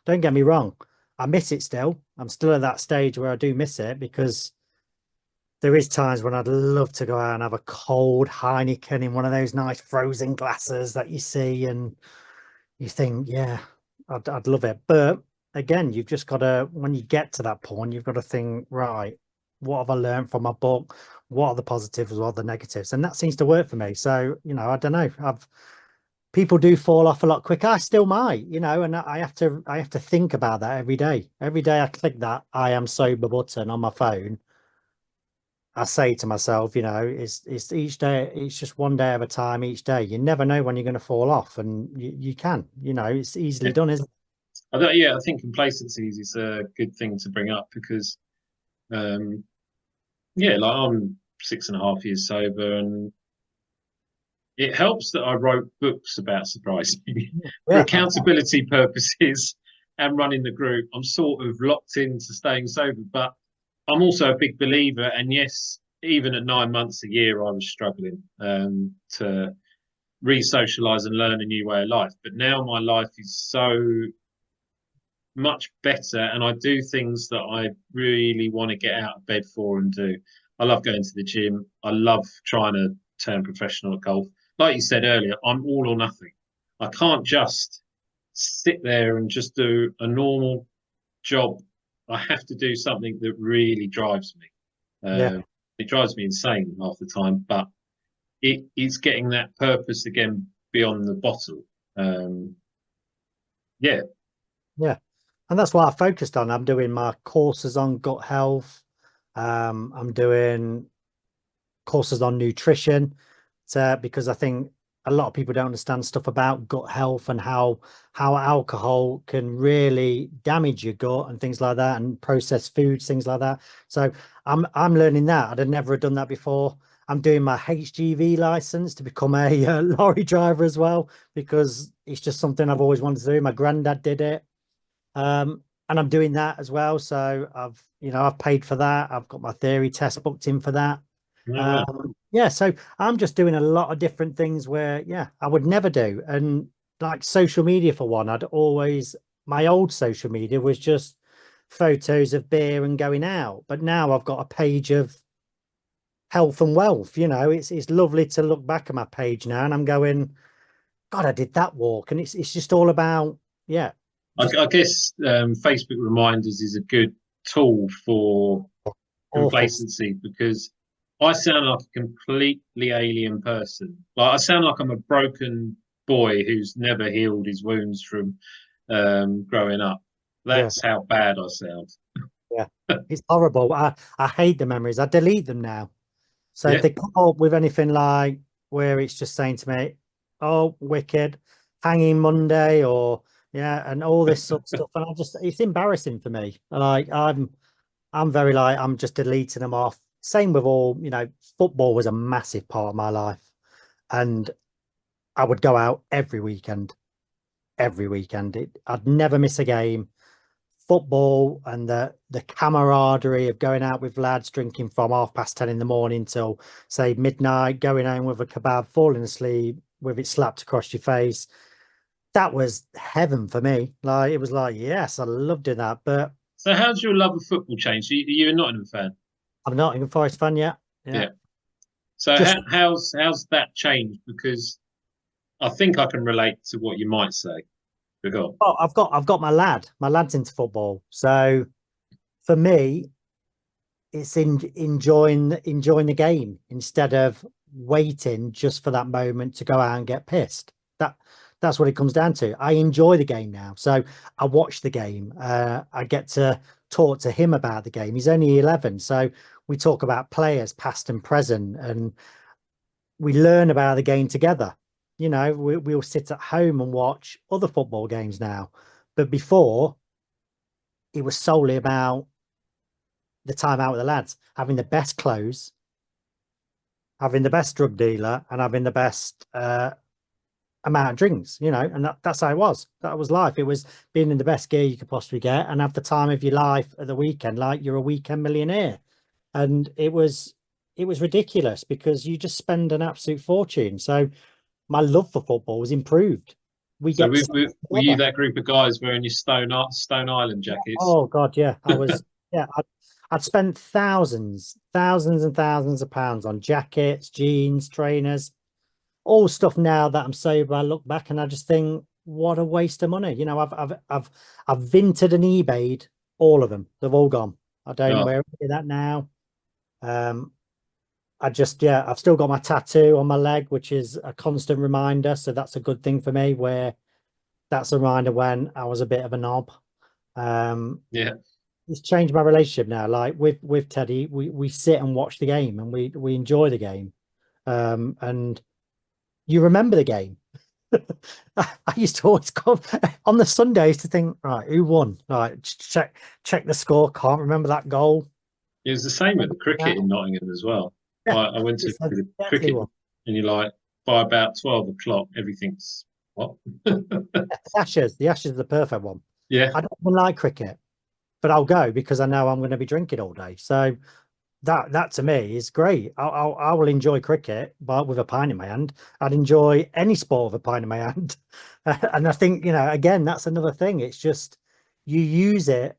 Don't get me wrong. I miss it still. I'm still at that stage where I do miss it, because there is times when I'd love to go out and have a cold Heineken in one of those nice frozen glasses that you see, and you think, yeah, I'd love it. But again, you've just got to, when you get to that point, you've got to think, right, what have I learned from my book? What are the positives? What are the negatives? And that seems to work for me. So, I don't know. People do fall off a lot quicker. I still might, and I have to think about that every day. Every day I click that I am sober button on my phone, I say to myself, it's each day, it's just one day at a time each day. You never know when you're going to fall off, and you can, it's easily
Yeah.
done, isn't it?
I think complacency is a good thing to bring up because, um, yeah, like I'm 6.5 years sober, and it helps that I wrote books about sobriety for
Yeah,
accountability purposes and running the group. I'm sort of locked into staying sober, but I'm also a big believer. And yes, even at 9 months a year, I was struggling to re-socialize and learn a new way of life. But now my life is so much better, and I do things that I really want to get out of bed for and do. I love going to the gym. I love trying to turn professional at golf. Like you said earlier, I'm all or nothing. I can't just sit there and just do a normal job. I have to do something that really drives me.
yeah,
It drives me insane half the time, but it's getting that purpose again beyond the bottle. Um, yeah,
yeah. And that's what I focused on. I'm doing my courses on gut health. I'm doing courses on nutrition, because I think a lot of people don't understand stuff about gut health and how alcohol can really damage your gut and things like that, and processed foods, things like that. So I'm learning that. I'd have never done that before. I'm doing my HGV license to become a lorry driver as well, because it's just something I've always wanted to do. My granddad did it. And I'm doing that as well. So I've paid for that. I've got my theory test booked in for that.
oh, wow.
Yeah, so I'm just doing a lot of different things where, yeah, I would never do. And like social media, for one, my old social media was just photos of beer and going out. But now I've got a page of health and wealth. It's lovely to look back at my page now, and I'm going, God, I did that walk. And it's just all about, yeah, just
I guess Facebook reminders is a good tool for
awful.
complacency because I sound like a completely alien person. Like I sound like I'm a broken boy who's never healed his wounds from growing up.
Yeah.
That's how bad I sound.
Yeah, it's horrible. I hate the memories. I delete them now. So if
Yeah,
they come up with anything like where it's just saying to me, "Oh, wicked, hanging Monday," or yeah, and all this sort of stuff, and it's embarrassing for me. Like I'm very like I'm just deleting them off. Same with all, football was a massive part of my life, and I would go out every weekend. Every weekend, I'd never miss a game. Football and the camaraderie of going out with lads, drinking from 10:30 in the morning till say midnight, going home with a kebab, falling asleep with it slapped across your face. That was heaven for me. Like, it was like, yes, I loved doing that. But
so how's your love of football changed? You're a Nottingham fan.
I'm not even Forest fan yet. Yeah.
Yeah. So
Just
how's that changed? Because I think I can relate to what you might say. But go on.
oh, I've got my lad. My lad's into football. So for me, it's enjoying the game instead of waiting just for that moment to go out and get pissed. That's what it comes down to. I enjoy the game now, so I watch the game. I get to talk to him about the game. He's only 11, so we talk about players past and present, and we learn about the game together. We'll sit at home and watch other football games now, but before it was solely about the time out with the lads, having the best clothes, having the best drug dealer, and having the best amount of drinks, and that's how it was. That was life. It was being in the best gear you could possibly get and have the time of your life at the weekend, like you're a weekend millionaire. And it was ridiculous because you just spend an absolute fortune. So my love for football was improved. we
So
get to
were you
together.
that group of guys wearing your Stone Island jackets?
Oh God, yeah. I was, yeah, I'd spent thousands and thousands of pounds on jackets, jeans, trainers, all stuff. Now that I'm sober, I look back and I just think, what a waste of money. You know, I've vinted and eBayed all of them. They've all gone. I don't
Oh,
wear any of that now. Um, I just, yeah, I've still got my tattoo on my leg, which is a constant reminder. So that's a good thing for me, where that's a reminder when I was a bit of a knob. Um,
yeah.
it's changed my relationship now. Like with Teddy, we sit and watch the game and we enjoy the game. And you remember the game. I used to always come on the Sundays to think, right, who won? Right, check the score. Can't remember that goal.
It was the same at the cricket in Nottingham as well.
Yeah,
I went to
it's a
the
deadly
cricket,
one.
and you're like, by about 12 o'clock, everything's what?
The Ashes are the perfect one.
Yeah,
I don't even like cricket, but I'll go because I know I'm going to be drinking all day. So that to me is great. I will enjoy cricket, but with a pint in my hand. I'd enjoy any sport with a pint in my hand. And I think, you know, again, that's another thing. It's just you use it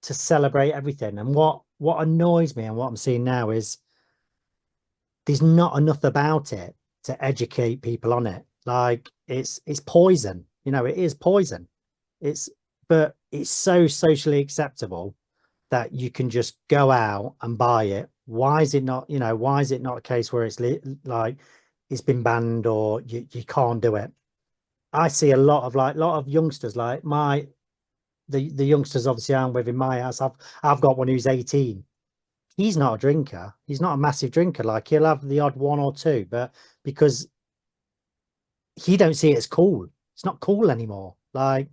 to celebrate everything. And what annoys me and what I'm seeing now is there's not enough about it to educate people on it. Like it's poison. You know, it is poison. It's but it's so socially acceptable that you can just go out and buy it. Why is it not, you know, why is it not a case where it's like it's been banned or you can't do it? I see a lot of youngsters like the youngsters obviously I'm with in my house. I've got one who's 18. He's not a drinker. He's not a massive drinker. Like he'll have the odd one or two, but because he don't see it as cool. It's not cool anymore. Like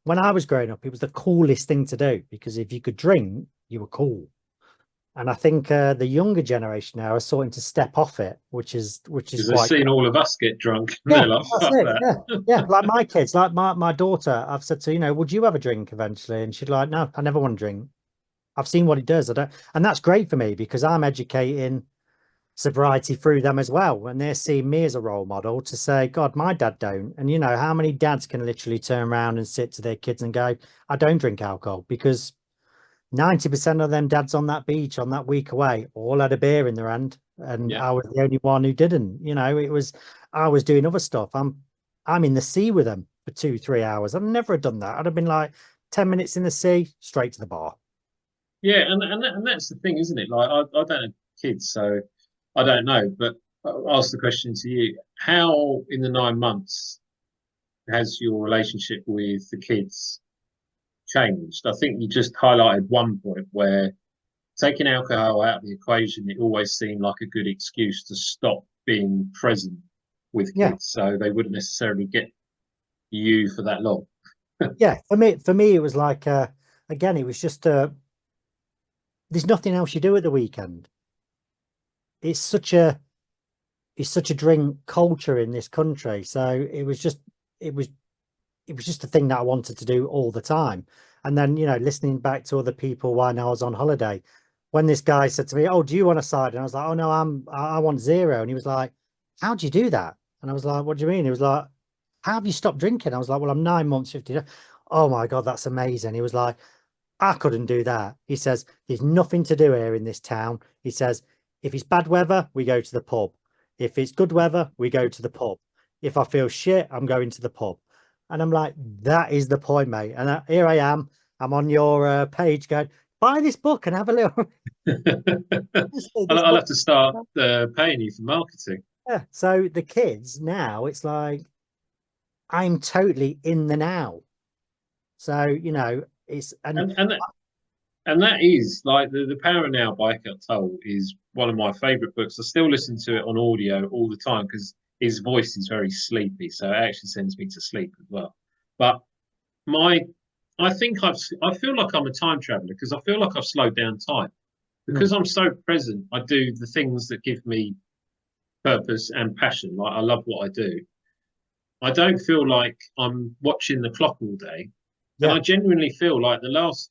when I was growing up, it was the coolest thing to do because if you could drink, you were cool. And I think the younger generation now are starting to step off it, which is
because they've
quite
seen all of us get drunk, and
yeah,
they're like,
that's
fuck
it.
that.
Yeah, yeah. Like my kids, like my daughter, I've said to, you know, would you have a drink eventually? And she'd like, no, I never want to drink. I've seen what it does. I don't, and that's great for me because I'm educating sobriety through them as well. And they're seeing me as a role model to say, God, my dad don't. And you know, how many dads can literally turn around and sit to their kids and go, I don't drink alcohol because 90% of them dads on that beach on that week away all had a beer in their hand. And
Yeah,
I was the only one who didn't. You know, it was I was doing other stuff. I'm in the sea with them for 2, 3 hours. I'd never have done that. I'd have been like 10 minutes in the sea, straight to the bar.
yeah, and that's the thing, isn't it? Like, I don't have kids, so I don't know. But I'll ask the question to you: how in the 9 months has your relationship with the kids changed? I think you just highlighted one point where taking alcohol out of the equation, it always seemed like a good excuse to stop being present with
Yeah.
kids, so they wouldn't necessarily get you for that long.
Yeah. For me, it was like again, it was just there's nothing else you do at the weekend. It's such a it's such a drink culture in this country. So it was it was just a thing that I wanted to do all the time. And then, you know, listening back to other people when I was on holiday, when this guy said to me, "Oh, do you want a side?" And I was like, "Oh no, I want zero." And he was like, "How do you do that?" And I was like, "What do you mean?" He was like, "How have you stopped drinking?" I was like, "Well, I'm 9 months, 50." Oh my God, that's amazing. He was like, I couldn't do that. He says, there's nothing to do here in this town. He says, if it's bad weather, we go to the pub. If it's good weather, we go to the pub. If I feel shit, I'm going to the pub. And I'm like, that is the point, mate. And here I am. I'm on your page going, buy this book and have a little. Honestly, this
I'll
book.
have to start paying you for marketing.
Yeah. So the kids now, it's like, I'm totally in the now. So, you know, it's, and
And and that is like the Power of Now by Eckhart Tolle is one of my favorite books. I still listen to it on audio all the time because his voice is very sleepy, so it actually sends me to sleep as well. But my I think I feel like I'm a time traveler because I feel like I've slowed down time
mm,
because I'm so present. I do the things that give me purpose and passion. Like I love what I do. I don't feel like I'm watching the clock all day, and
yeah,
I genuinely feel like the last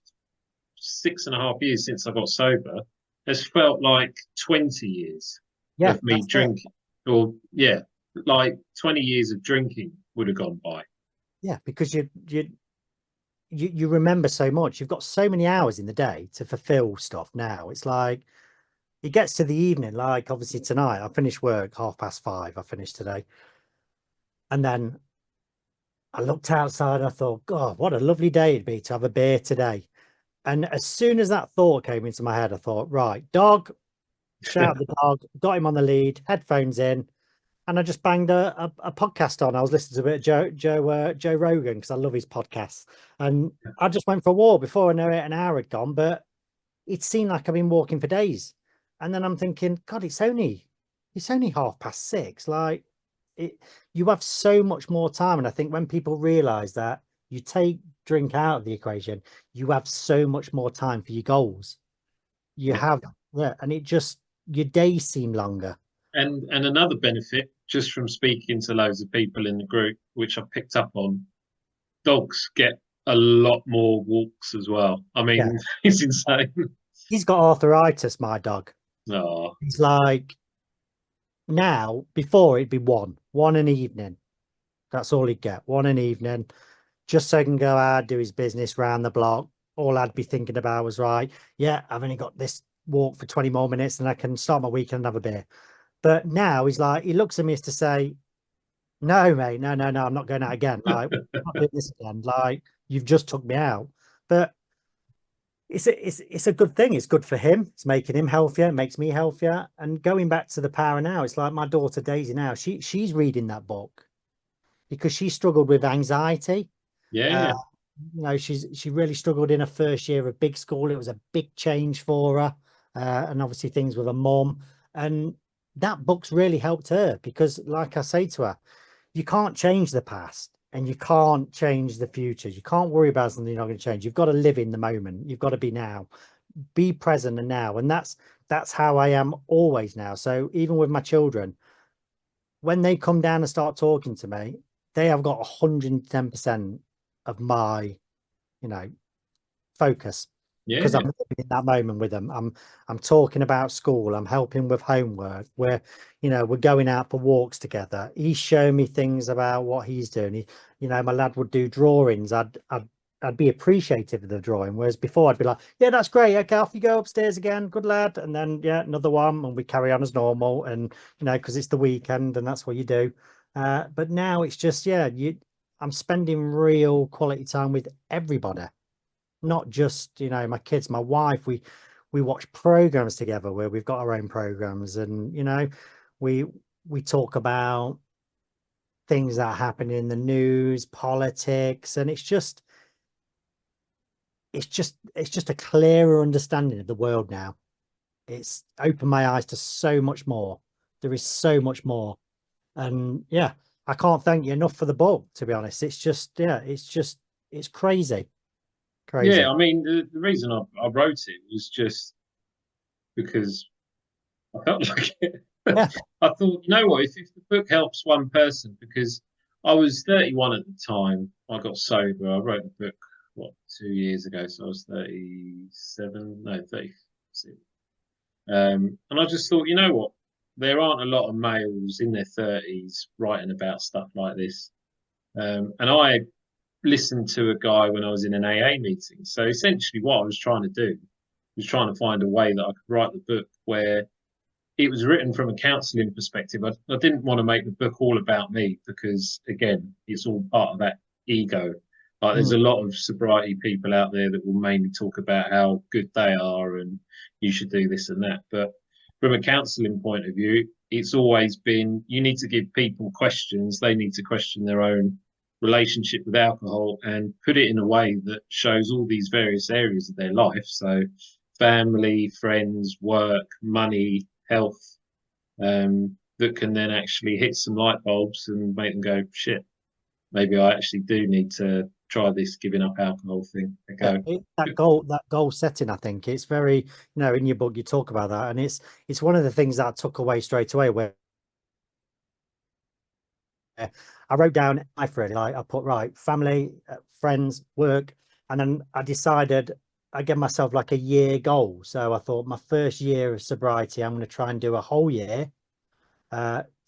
6.5 years since I got sober has felt like 20 years
yeah,
of me
that's it.
drinking. Or, yeah, like 20 years of drinking would have gone by.
Yeah, because you remember so much. You've got so many hours in the day to fulfill stuff now. It's like it gets to the evening, like obviously tonight, I finished work 5:30. I finished today. And then I looked outside and I thought, God, what a lovely day it'd be to have a beer today. And as soon as that thought came into my head, I thought, right, dog, shout the dog, got him on the lead, headphones in, and I just banged a podcast on. I was listening to a bit of Joe Rogan because I love his podcasts. And I just went for a walk. Before I know it, an hour had gone, but it seemed like I've been walking for days. And then I'm thinking, God, it's only 6:30. Like it, you have so much more time. And I think when people realize that you take drink out of the equation, you have so much more time for your goals. You
Yeah.
have, yeah, and it just your days seem longer.
And another benefit, just from speaking to loads of people in the group, which I picked up on, dogs get a lot more walks as well. I
Yeah.
mean, it's insane.
He's got arthritis, my dog.
Oh,
He's like now, before it'd be one an evening. That's all he'd get, one an evening, just so he can go out, do his business round the block. All I'd be thinking about was, right, yeah, I've only got this walk for 20 more minutes and I can start my weekend and have a beer. But now he's like, he looks at me as to say, no, mate, no, no, no, I'm not going out again. Like, I'm not doing this again. Like, you've just took me out. But it's a good thing. It's good for him. It's making him healthier. It makes me healthier. And going back to the power now, it's like my daughter Daisy now. She's reading that book because she struggled with anxiety. Uh,
yeah,
she really struggled in her first year of big school. It was a big change for her, and obviously things with her mum. And that book's really helped her because, like I say to her, you can't change the past and you can't change the future. You can't worry about something you're not going to change. You've got to live in the moment. You've got to be now, be present and now. And that's how I am always now. So even with my children, when they come down and start talking to me, they have got 110% of my, you know, focus because I'm
yeah,
living in that moment with them. I'm talking about school. I'm helping with homework. We're going out for walks together. He's showing me things about what he's doing. My lad would do drawings. I'd be appreciative of the drawing, whereas before I'd be like, yeah, that's great. Okay, off you go upstairs again. Good lad. And then yeah, another one, and we carry on as normal. And because it's the weekend and that's what you do. But now it's just I'm spending real quality time with everybody, not just my kids, my wife. We watch programs together where we've got our own programs, and we we talk about things that happen in the news, politics, and it's just a clearer understanding of the world now. It's opened my eyes to so much more. There is so much more, and yeah, I can't thank you enough for the book, to be honest. It's crazy,
yeah.
crazy.
I mean, the reason I wrote it was just because I felt like it.
Yeah.
I thought, what, if the book helps one person, because I was 31 at the time, I got sober. I wrote the book, 2 years ago, so I was 37, no, 36. And I just thought, what, there aren't a lot of males in their 30s writing about stuff like this. And I listened to a guy when I was in an AA meeting. So essentially, what I was trying to do was trying to find a way that I could write the book where it was written from a counselling perspective. I didn't want to make the book all about me because, again, it's all part of that ego. Like, there's
Mm.
a lot of sobriety people out there that will mainly talk about how good they are and you should do this and that. But from a counselling point of view, it's always been you need to give people questions. They need to question their own relationship with alcohol and put it in a way that shows all these various areas of their life. So, family, friends, work, money, health, that can then actually hit some light bulbs and make them go, shit, maybe I actually do need to try this giving up alcohol thing.
Yeah,
Okay.
that goal setting, I think it's very, in your book you talk about that, and it's one of the things that I took away straight away. Where I wrote down life really, like I put right family, friends, work, and then I decided I gave myself like a year goal. So I thought my first year of sobriety, I'm going to try and do a whole year,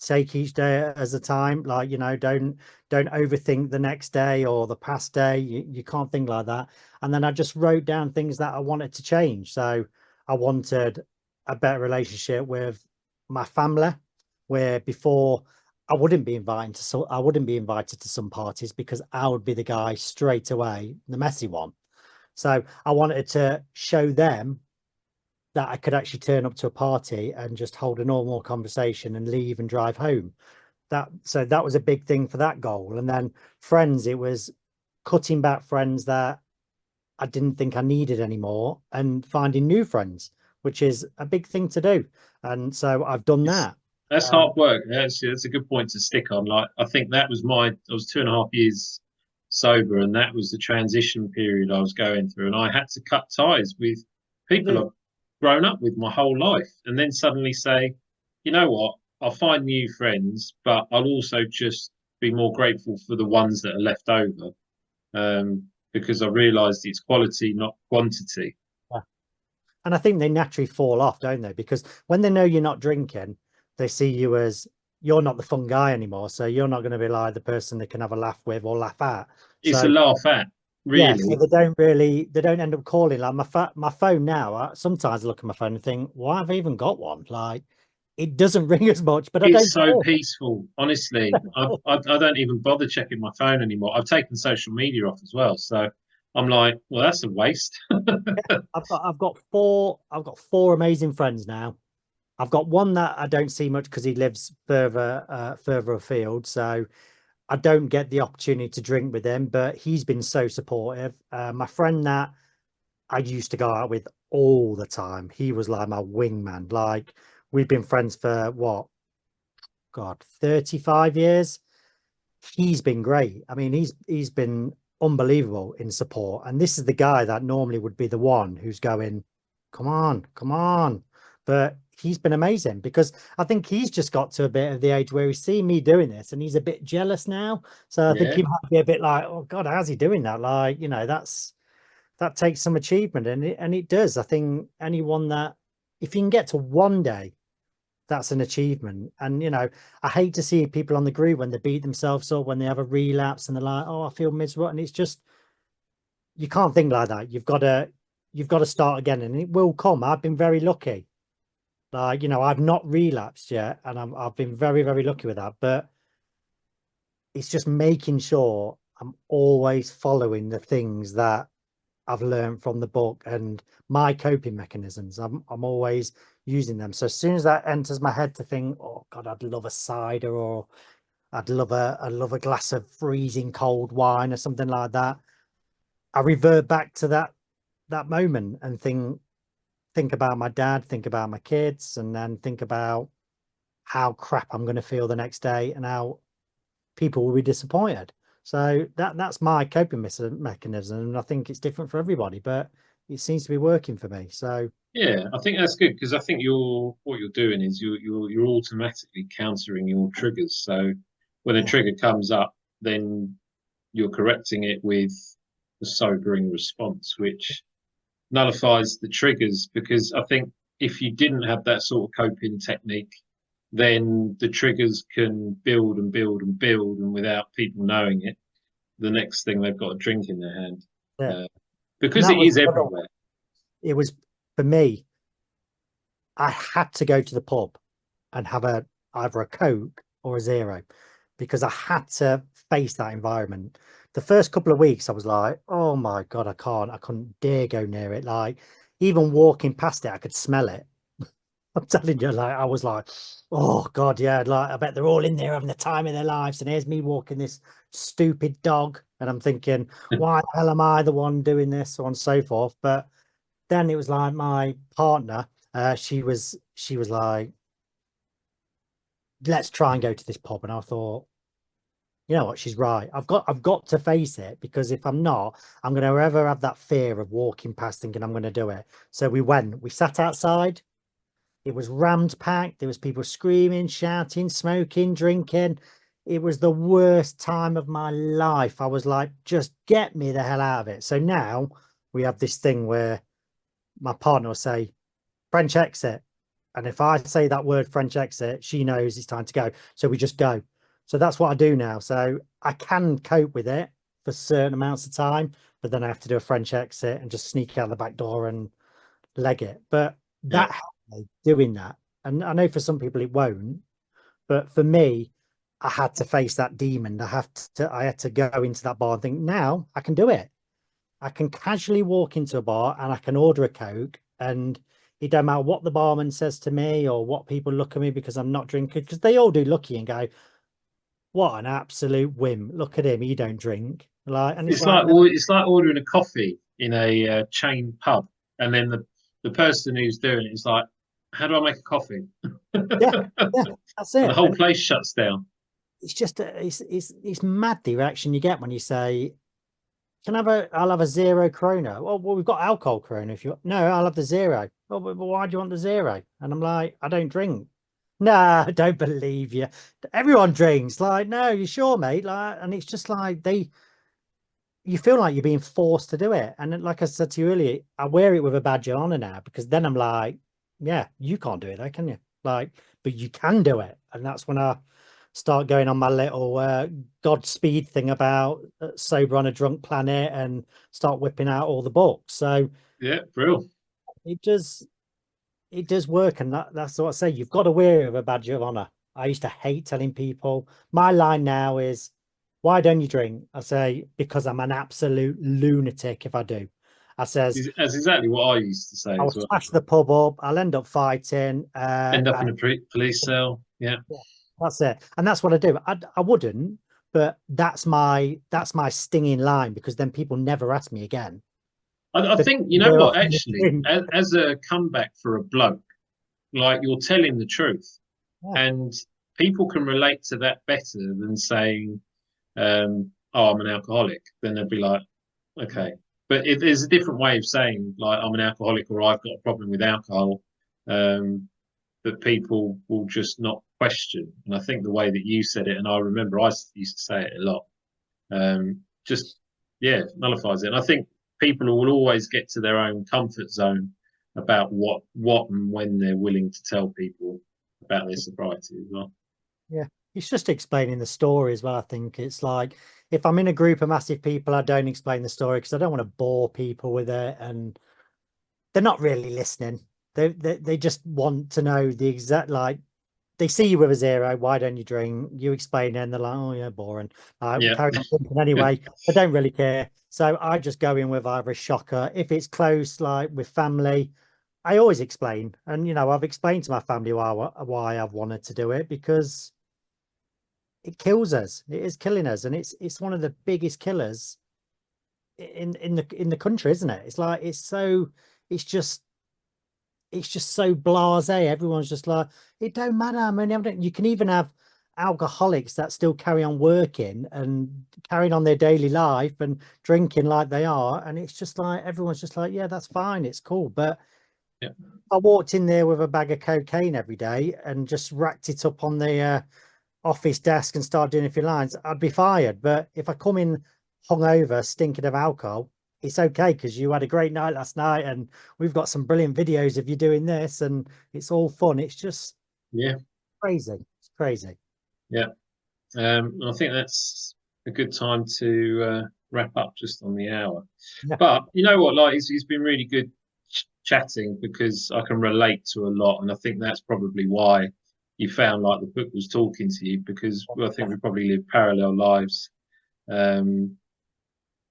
Take each day as a time. Like, you know, don't overthink the next day or the past day. You can't think like that. And then I just wrote down things that I wanted to change. So I wanted a better relationship with my family, where before I wouldn't be invited to, so I wouldn't be invited to some parties because I would be the guy straight away, the messy one. So I wanted to show them that I could actually turn up to a party and just hold a normal conversation and leave and drive home. So that was a big thing for that goal. And then friends, it was cutting back friends that I didn't think I needed anymore and finding new friends, which is a big thing to do. And so I've done
It's,
that.
that's
Um,
hard work. That's a good point to stick on. Like, I think that was I was 2.5 years sober, and that was the transition period I was going through. And I had to cut ties with people I've grown up with my whole life. And then suddenly say, you know what? I'll find new friends, but I'll also just be more grateful for the ones that are left over. Because I realized it's quality, not quantity.
and I think they naturally fall off, don't they? Because when they know you're not drinking, they see you as you're not the fun guy anymore. So you're not going to be like the person they can have a laugh with or laugh at.
It's a
So
laugh at,
yeah, so
really.
they don't end up calling. Like my phone now, sometimes I look at my phone and think, why have I even got one? Like it doesn't ring as much, but I
It's
don't
so
care.
peaceful, honestly. I don't even bother checking my phone anymore. I've taken social media off as well. So I'm like, well, that's a waste.
I've got four amazing friends now. I've got one that I don't see much because he lives further afield. So I don't get the opportunity to drink with him, but he's been so supportive. My friend that I used to go out with all the time, he was like my wingman. Like we've been friends for what, God, 35 years. He's been great. I mean, he's been unbelievable in support. And this is the guy that normally would be the one who's going, come on, come on. But he's been amazing because I think he's just got to a bit of the age where he's seen me doing this and he's a bit jealous now. So I think
Yeah,
he might be a bit like, oh God, how's he doing that? Like, you know, that takes some achievement and it does. I think anyone that if you can get to one day, that's an achievement. And you know, I hate to see people on the group when they beat themselves up, when they have a relapse and they're like, oh, I feel miserable. And it's just you can't think like that. You've got to start again and it will come. I've been very lucky. Like, you know, I've not relapsed yet, and I've been very, very lucky with that. But it's just making sure I'm always following the things that I've learned from the book and my coping mechanisms. I'm always using them. So as soon as that enters my head to think, oh God, I'd love a cider or I'd love a glass of freezing cold wine or something like that, I revert back to that moment and think about my dad, think about my kids, and then think about how crap I'm going to feel the next day and how people will be disappointed. So that's my coping mechanism, and I think it's different for everybody, but it seems to be working for me. So
yeah. I think that's good because I think what you're doing is you're automatically countering your triggers. So when a
yeah,
trigger comes up, then you're correcting it with the sobering response, which nullifies the triggers. Because I think if you didn't have that sort of coping technique, then the triggers can build and build and build, and without people knowing it, the next thing they've got a drink in their hand,
yeah.
uh,
And
because
that
it
was
is everywhere.
it was for me. I had to go to the pub and have either a Coke or a zero because I had to face that environment. The first couple of weeks, I was like, oh my God, I couldn't dare go near it. Like, even walking past it, I could smell it. I'm telling you, like, I was like, oh God, yeah, like, I bet they're all in there having the time of their lives. And here's me walking this stupid dog. And I'm thinking, why the hell am I the one doing this, so on and so forth. But then it was like my partner, she was like, let's try and go to this pub. And I thought, you know what, she's right. I've got to face it because if I'm not, I'm gonna ever have that fear of walking past thinking I'm gonna do it. So we sat outside, it was rammed packed, there was people screaming, shouting, smoking, drinking. It was the worst time of my life. I was like, just get me the hell out of it. So now we have this thing where my partner will say, French exit. And if I say that word French exit, she knows it's time to go. So we just go. So that's what I do now. So I can cope with it for certain amounts of time, but then I have to do a French exit and just sneak out the back door and leg it. But
Yeah.
that helped me doing that. And I know for some people it won't, but for me, I had to face that demon. I had to go into that bar and think, now I can do it. I can casually walk into a bar and I can order a Coke, and it don't matter what the barman says to me or what people look at me because I'm not drinking, because they all do look at you and go, what an absolute whim. Look at him, he don't drink. Like, and it's
It's
like,
like
no,
it's like ordering a coffee in a chain pub, and then the person who's doing it is like, "How do I make a coffee?"
yeah,
And
yeah, that's
the
it.
whole
And
place shuts down.
it's just it's mad the reaction you get when you say, can I have I'll have a zero Corona. Well, we've got alcohol Corona if you no, I'll have the zero. Oh, but why do you want the zero? And I'm like, I don't drink. Nah, I don't believe you. Everyone drinks. Like, no, you sure, mate? Like, and it's just like you feel like you're being forced to do it. And like I said to you earlier, I wear it with a badge of honor now, because then I'm like, yeah, you can't do it though, can you? Like, but you can do it. And that's when I start going on my little Godspeed thing about sober on a drunk planet and start whipping out all the books. So
Yeah, real.
it does it does work, and that's what I say. You've got to wear it with a badge of honor. I used to hate telling people. My line now is, why don't you drink? I say, because I'm an absolute lunatic if I do. I says,
That's exactly what I used to say
I'll
as well.
smash the pub up, I'll end up fighting.
End up in a police cell. Yeah.
Yeah, that's it. And that's what I do. I wouldn't, but that's my stinging line, because then people never ask me again.
I
But
think you know
they're
what,
offering me a
actually,
drink.
as a comeback for a bloke, like you're telling the truth,
Yeah.
and people can relate to that better than saying, "Oh, I'm an alcoholic." Then they'd be like,
Mm.
"Okay," but there's a different way of saying, like, "I'm an alcoholic" or "I've got a problem with alcohol," um, that people will just not question. And I think the way that you said it, and I remember I used to say it a lot, just yeah, nullifies it. And I think people will always get to their own comfort zone about what and when they're willing to tell people about their sobriety as well.
Yeah, it's just explaining the story as well. I think it's like, if I'm in a group of massive people, I don't explain the story because I don't want to bore people with it, and they're not really listening. They just want to know the exact, like, they see you with a zero. Why don't you drink? You explain it, and they're like, oh yeah, boring. We
Yeah,
carry on drinking anyway. I don't really care. So I just go in with either a shocker. If it's close, like with family, I always explain. And I've explained to my family why I've wanted to do it, because it kills us. It is killing us, and it's one of the biggest killers in the country, isn't it? It's like it's just it's just so blasé. Everyone's just like, it don't matter. I mean, you can even have alcoholics that still carry on working and carrying on their daily life and drinking like they are, and it's just like everyone's just like, yeah, that's fine, it's cool. But
yeah,
I walked in there with a bag of cocaine every day and just racked it up on the office desk and start doing a few lines, I'd be fired. But if I come in hungover, stinking of alcohol, it's okay, because you had a great night last night and we've got some brilliant videos of you doing this and it's all fun. It's just
yeah,
crazy. It's crazy.
yeah. I think that's a good time to wrap up just on the hour.
Yeah.
But you know what, like it's been really good chatting because I can relate to a lot, and I think that's probably why you found like the book was talking to you because well, I think we probably live parallel lives, um,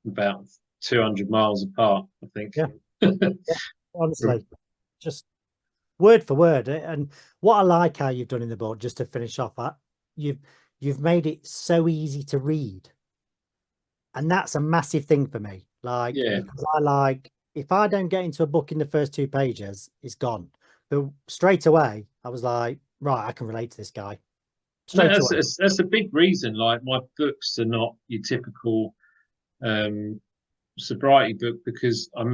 about 200 miles apart. I think.
Yeah. Yeah. Honestly, just word for word. And what I like how you've done in the book, just to finish off, you've you've made it so easy to read. And that's a massive thing for me. Like,
Yeah,
because I like, if I don't get into a book in the first 2 pages, it's gone. But straight away, I was like, right, I can relate to this guy
no,
straight away.
that's a big reason. Like my books are not your typical um, sobriety book because I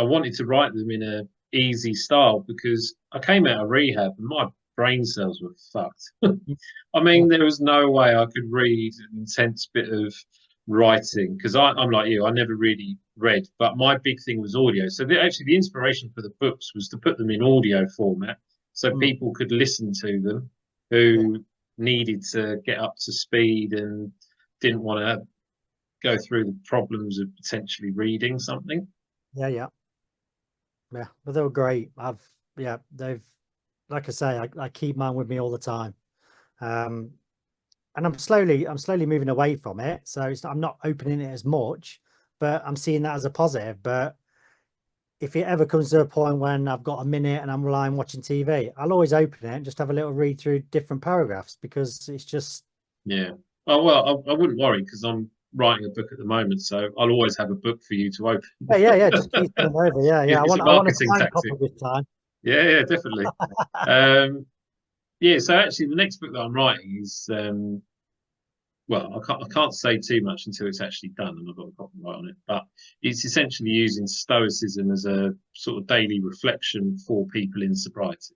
wanted to write them in a easy style because I came out of rehab and my brain cells were fucked. I
Yeah,
mean, there was no way I could read an intense bit of writing because I'm like you, I never really read, but my big thing was audio. So actually, the inspiration for the books was to put them in audio format so people could listen to them who needed to get up to speed and didn't want to go through the problems of potentially reading something.
Yeah, but they were great. They've, like I say, I keep mine with me all the time. And I'm slowly moving away from it. So I'm not opening it as much, but I'm seeing that as a positive. But if it ever comes to a point when I've got a minute and I'm relying watching TV, I'll always open it and just have a little read through different paragraphs, because it's just,
Yeah. Oh, well, I wouldn't worry because I'm writing a book at the moment, so I'll always have a book for you to open.
yeah, just keep them over. Yeah.
It's a
I want a
marketing
signed copy
tactic.
this time.
Yeah, definitely. Yeah, so actually the next book that I'm writing is well, I can't say too much until it's actually done and I've got a copyright on it, but it's essentially using Stoicism as a sort of daily reflection for people in sobriety.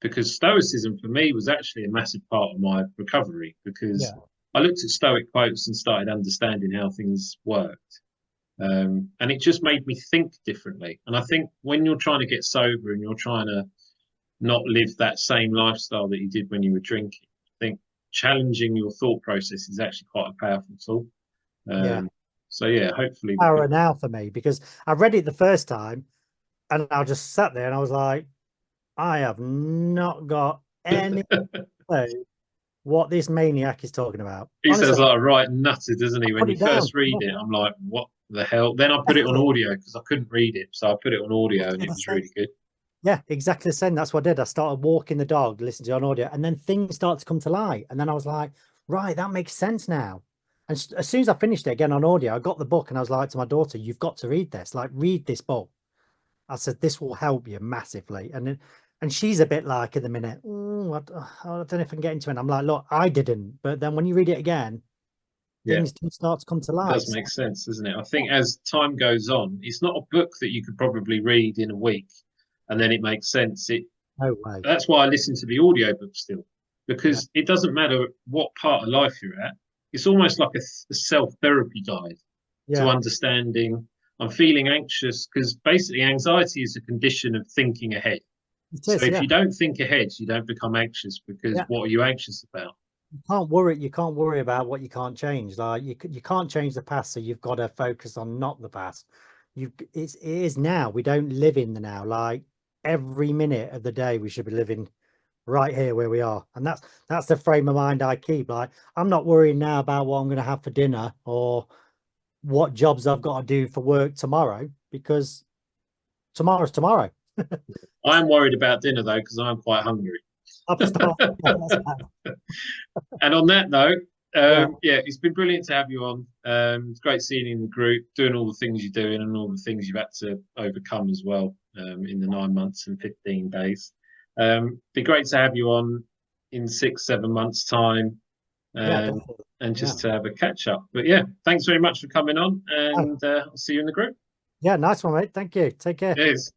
Because Stoicism for me was actually a massive part of my recovery, because I looked at Stoic quotes and started understanding how things worked. And it just made me think differently. And I think when you're trying to get sober and you're trying to not live that same lifestyle that you did when you were drinking, I think challenging your thought process is actually quite a powerful tool. So yeah, hopefully
Power now for me, because I read it the first time and I just sat there and I was like, I have not got any clue what this maniac is talking about.
He
Honestly,
sounds like a right nutter, doesn't he? When you first
down.
read it, I'm like, what the hell? Then I put it on audio because I couldn't read it. So I put it on audio and it was really good.
Yeah, exactly the same. That's what I did. I started walking the dog, listening to it on audio, and then things started to come to light. And then I was like, right, that makes sense now. And as soon as I finished it again on audio, I got the book and I was like to my daughter, you've got to read this. Like, read this book. I said, this will help you massively. And she's a bit like at the minute, I don't know if I can get into it. And I'm like, look, I didn't. But then when you read it again, things do start to come to light.
It does make sense, doesn't it? I think as time goes on, it's not a book that you could probably read in a week and then it makes sense.
No way.
That's why I listen to the audiobook still, because it doesn't matter what part of life you're at. It's almost like a self-therapy guide to understanding. I'm feeling anxious because basically anxiety is a condition of thinking ahead. So if you don't think ahead, you don't become anxious, because what are you anxious about?
You can't worry about what you can't change. Like you can't change the past, so you've got to focus on not the past. It is now. We don't live in the now. Like every minute of the day we should be living right here where we are, and that's the frame of mind I keep. Like, I'm not worrying now about what I'm going to have for dinner or what jobs I've got to do for work tomorrow, because tomorrow's tomorrow.
I am worried about dinner though, because I'm quite hungry. And on that note, it's been brilliant to have you on. It's great seeing you in the group, doing all the things you're doing and all the things you've had to overcome as well, in the 9 months and 15 days. Be great to have you on in 6-7 months time, and just to have a catch up. But yeah, thanks very much for coming on, and I'll see you in the group.
Yeah, nice one, mate. Thank you. Take care.
Cheers.